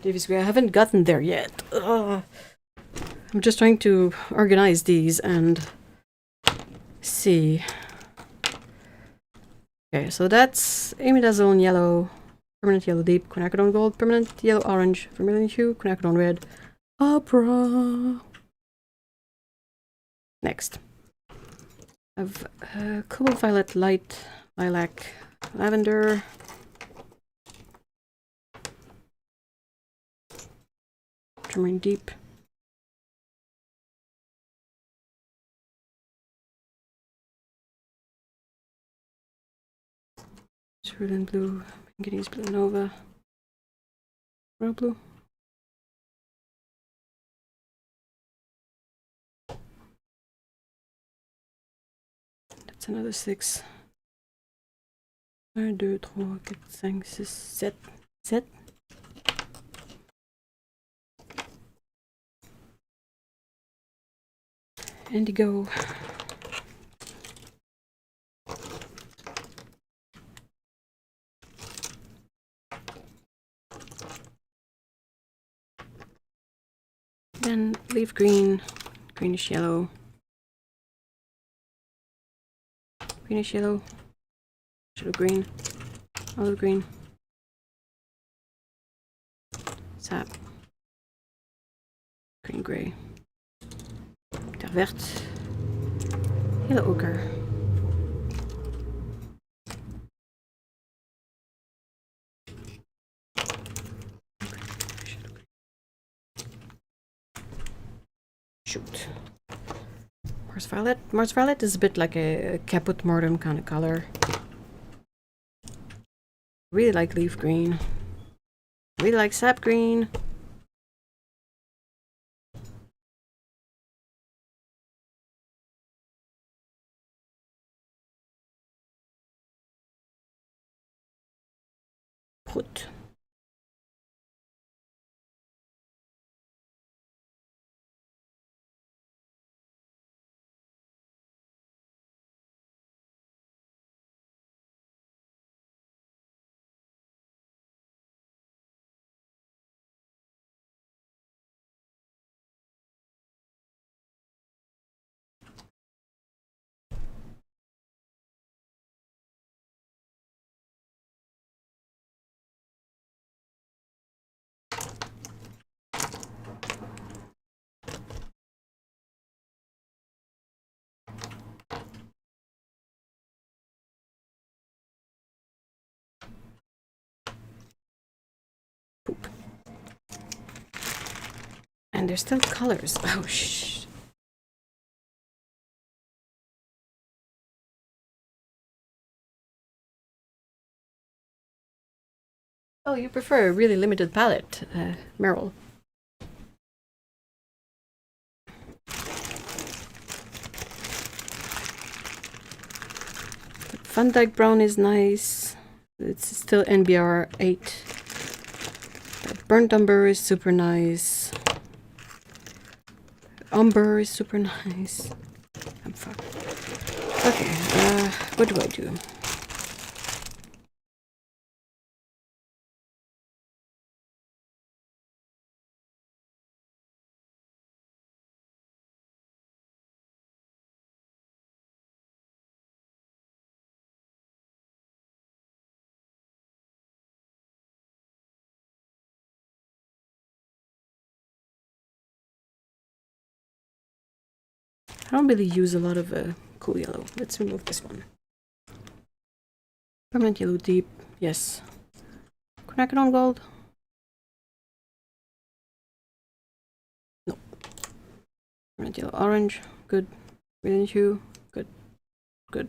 Davis Gray. I haven't gotten there yet. I'm just trying to organize these and see. Okay, so that's imidazolone yellow, permanent yellow deep, quinacridone gold, permanent yellow orange, vermilion hue, quinacridone red, opera. Next, I have cobalt violet, light, lilac, lavender. Ultramarine deep. Cerulean blue, manganese blue nova, royal blue. That's another 6. 1, 2, 3, 4, 5, 6, 7. 7. Indigo. Then leaf green, greenish yellow, greenish yellow, shadow green, olive green, sap, green gray, terre verte, yellow ochre. Shoot. Mars violet. Mars violet is a bit like a caput mortem kind of color. Really like leaf green. Really like sap green. Put. Poop. And there's still colors. Oh, shh. Oh, you prefer a really limited palette, Meryl. Van Dyke Brown is nice. It's still NBR 8. Burnt umber is super nice. Umber is super nice. I'm fucked. Okay, what do I do? I don't really use a lot of cool yellow. Let's remove this one. Permanent yellow deep, yes. Quinacridone gold? No. Permanent yellow orange, good. Brilliant hue, good. Good.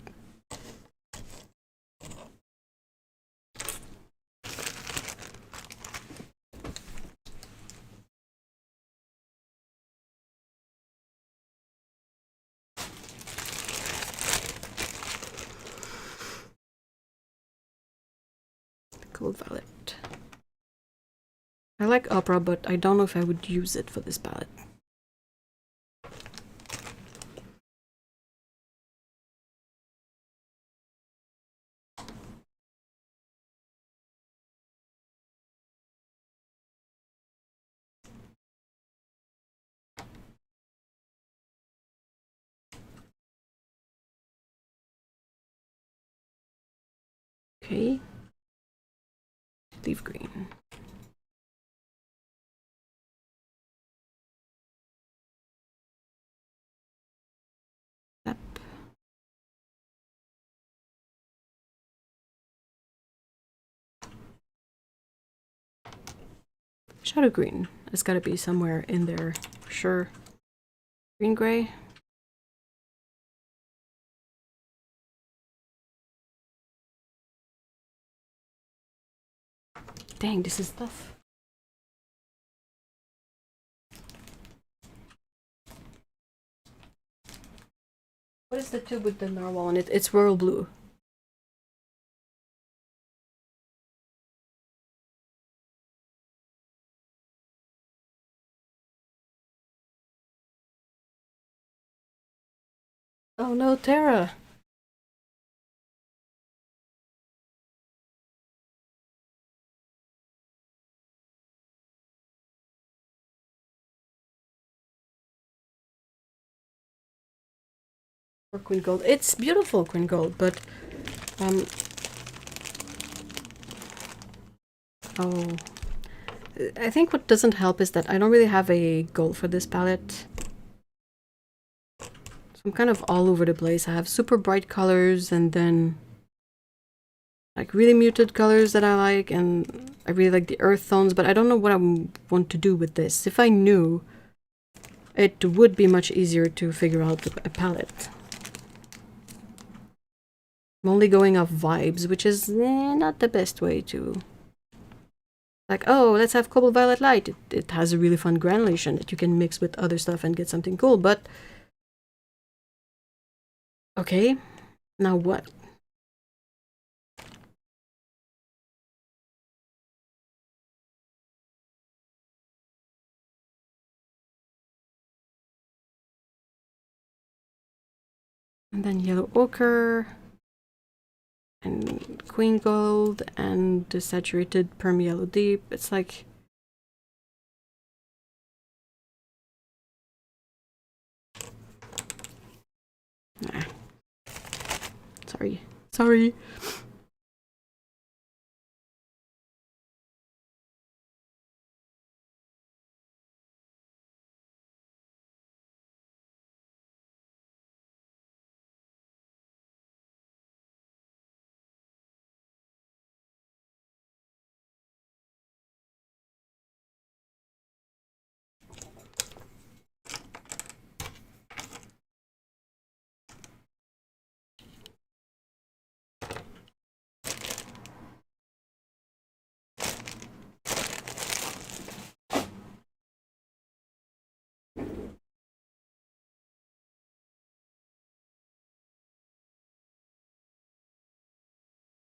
Gold violet. I like opera, but I don't know if I would use it for this palette. Okay. Leaf green. Yep. Shadow green. It's gotta be somewhere in there for sure. Green gray. Dang, this is tough. What is the tube with the narwhal on it? It's royal blue. Oh no, Tara! Or Queen Gold. It's beautiful, Queen Gold, but oh, I think what doesn't help is that I don't really have a goal for this palette. So I'm kind of all over the place. I have super bright colors and then like really muted colors that I like, and I really like the earth tones, but I don't know what I want to do with this. If I knew, it would be much easier to figure out a palette. I'm only going off vibes, which is not the best way to... Like, oh, let's have Cobalt Violet Light. It has a really fun granulation that you can mix with other stuff and get something cool, but... Okay, now what? And then yellow ochre, and queen gold, and the saturated perm yellow deep. It's like... Nah. Sorry.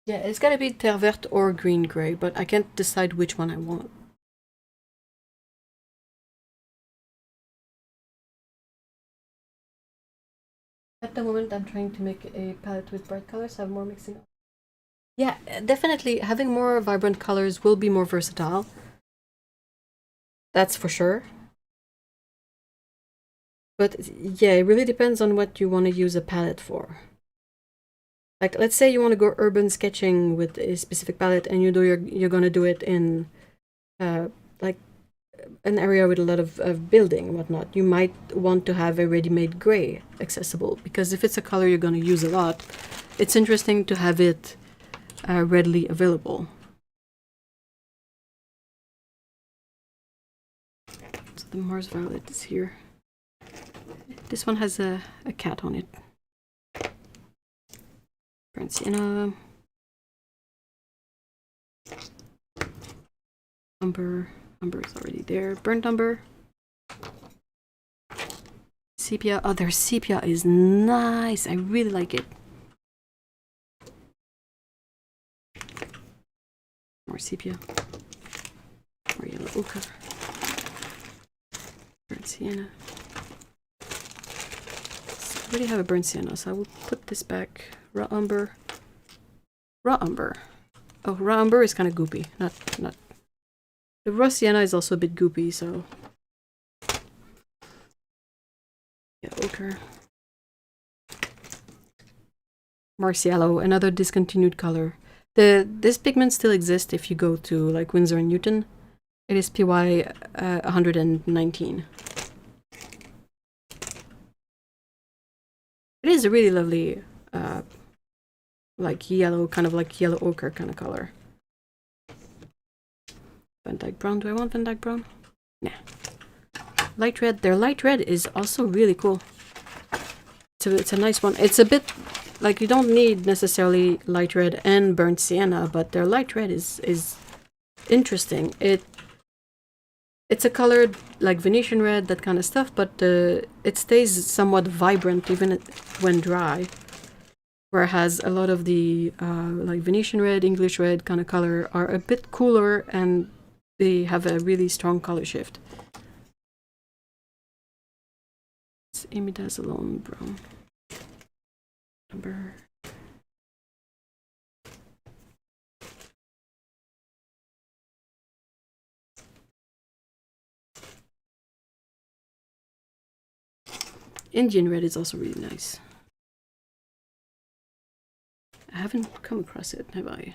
Yeah, it's gotta be terre verte or green gray, but I can't decide which one I want. the moment I'm trying to make a palette with bright colors, have more mixing up. Yeah, definitely having more vibrant colors will be more versatile. That's for sure. But yeah, it really depends on what you want to use a palette for. Like, let's say you want to go urban sketching with a specific palette, and you're gonna do it in like an area with a lot of building and whatnot. You might want to have a ready-made gray accessible, because if it's a color you're gonna use a lot, it's interesting to have it readily available. So the Mars Violet is here. This one has a cat on it. Burnt sienna. Umber. Umber is already there. Burnt umber. Sepia. Oh, their sepia is nice. I really like it. More sepia. More yellow ochre. Burnt sienna. So I already have a burnt sienna, so I will put this back. Raw umber. Raw umber. Oh, raw umber is kind of goopy. Not. The raw sienna is also a bit goopy, so. Yeah, ochre. Mars yellow, another discontinued color. This pigment still exists if you go to like Winsor and Newton. It is PY 119. It is a really lovely, like yellow, kind of like yellow ochre kind of color. Van Dyke brown. Do I want Van Dyke brown? Nah. Light red. Their light red is also really cool. It's a nice one. It's a bit like you don't need necessarily light red and burnt sienna, but their light red is interesting. It's a colored like Venetian red, that kind of stuff, but it stays somewhat vibrant even when dry. Whereas a lot of the like Venetian red, English red kind of color are a bit cooler and they have a really strong color shift. It's imidazolone brown. Number. Indian red is also really nice. I haven't come across it, have I?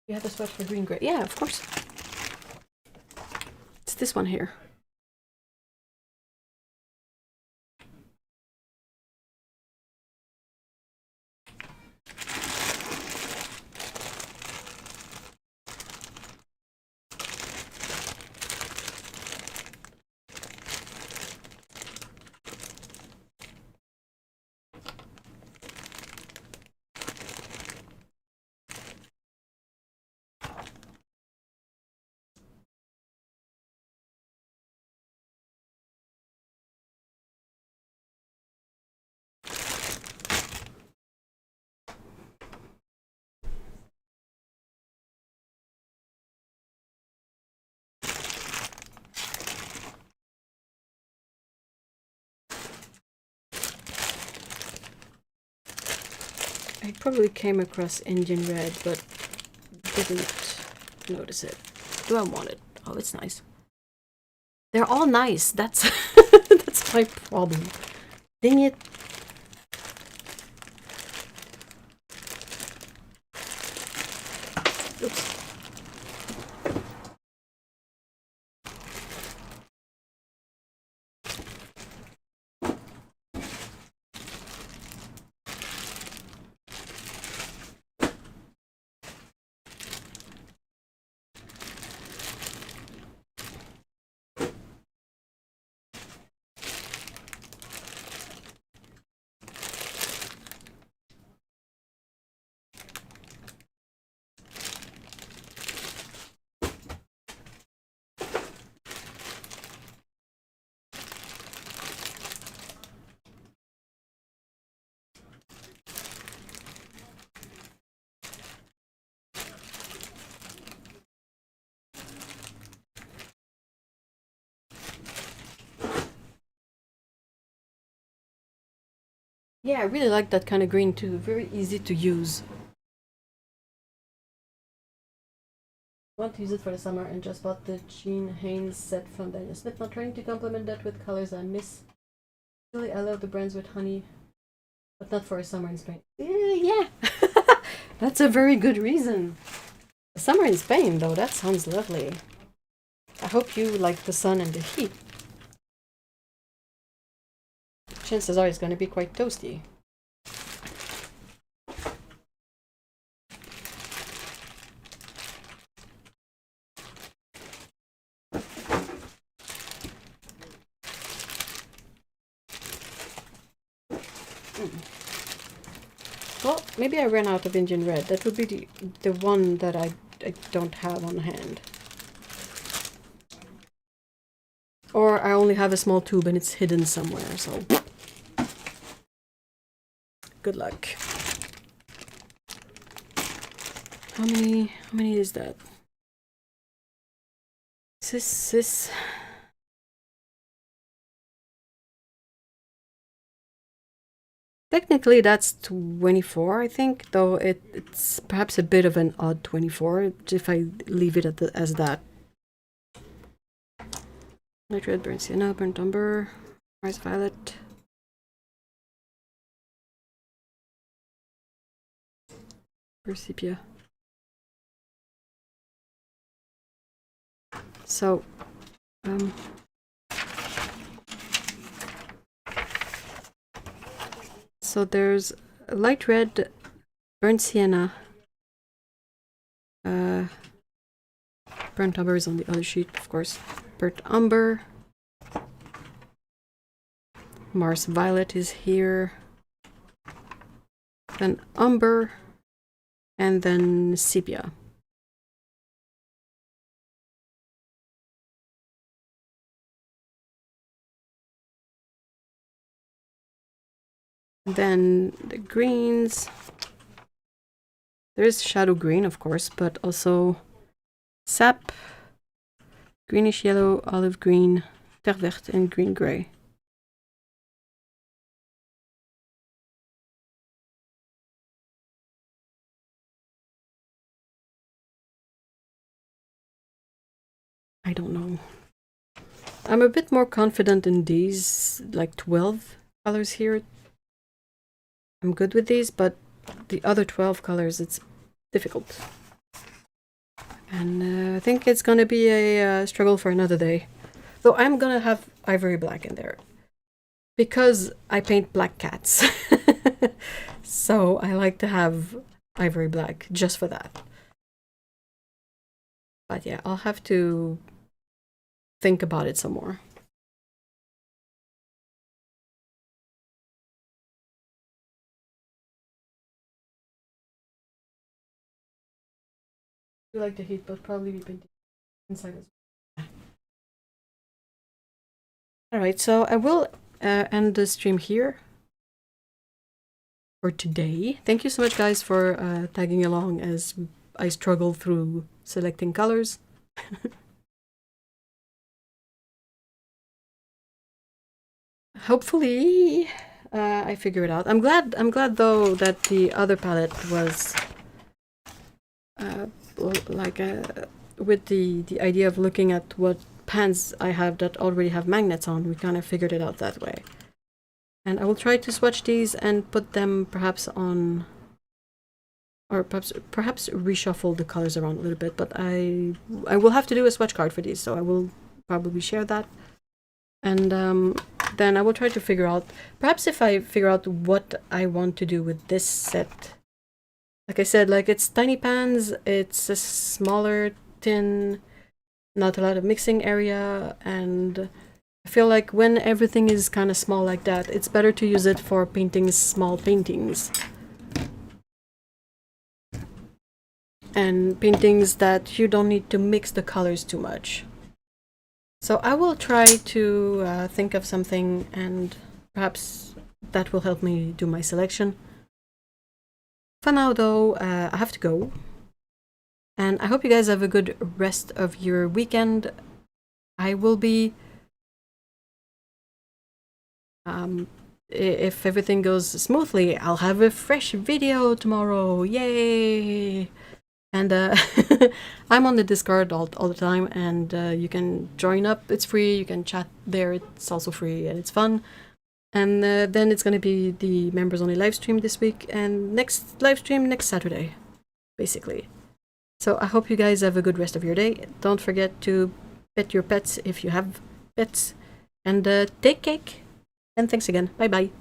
You have a swatch for green gray? Yeah, of course. It's this one here. I probably came across Indian red, but didn't notice it. Do I want it? Oh, it's nice. They're all nice. That's that's my problem. Dang it. Oops. Yeah, I really like that kind of green too. Very easy to use. Want to use it for the summer and just bought the Jean Haynes set from Daniel Smith. Not trying to complement that with colors I miss. Really, I love the brands with honey, but not for a summer in Spain. Yeah, that's a very good reason. Summer in Spain, though, that sounds lovely. I hope you like the sun and the heat. Chances are it's going to be quite toasty. Well, maybe I ran out of Indian red. That would be the one that I don't have on hand. Or I only have a small tube and it's hidden somewhere, so good luck. How many is that? Sis. Technically that's 24, I think, though it's perhaps a bit of an odd 24 if I leave it as that. Light red, burnt sienna, burnt umber, Mars violet. Or sepia. So, so there's light red, burnt sienna, burnt umber is on the other sheet, of course. Burnt umber, Mars violet is here, then umber, and then sepia. Then the greens. There's shadow green, of course, but also sap, greenish yellow, olive green, terre verte, and green gray. I don't know. I'm a bit more confident in these, like 12 colors here. I'm good with these, but the other 12 colors, it's difficult. And I think it's gonna be a struggle for another day. Though I'm gonna have ivory black in there. Because I paint black cats. So I like to have ivory black just for that. But yeah, I'll have to think about it some more. I like the heat, but probably be painting inside as well. Alright, so I will end the stream here for today. Thank you so much, guys, for tagging along as I struggle through selecting colors. Hopefully, I figure it out. I'm glad though that the other palette was like with the idea of looking at what pans I have that already have magnets on. We kind of figured it out that way. And I will try to swatch these and put them perhaps on, or perhaps reshuffle the colors around a little bit. But I will have to do a swatch card for these, so I will probably share that. And then I will try to figure out, perhaps if I figure out what I want to do with this set. Like I said, like it's tiny pans, it's a smaller tin, not a lot of mixing area, and I feel like when everything is kind of small like that, it's better to use it for painting small paintings. And paintings that you don't need to mix the colors too much. So I will try to think of something, and perhaps that will help me do my selection. For now, though, I have to go. And I hope you guys have a good rest of your weekend. I will be if everything goes smoothly, I'll have a fresh video tomorrow. Yay! And I'm on the Discord all the time, and you can join up. It's free. You can chat there. It's also free, and it's fun. And then it's gonna be the members only live stream this week, and next live stream next Saturday, basically. So I hope you guys have a good rest of your day. Don't forget to pet your pets if you have pets, and take cake. And thanks again. Bye bye.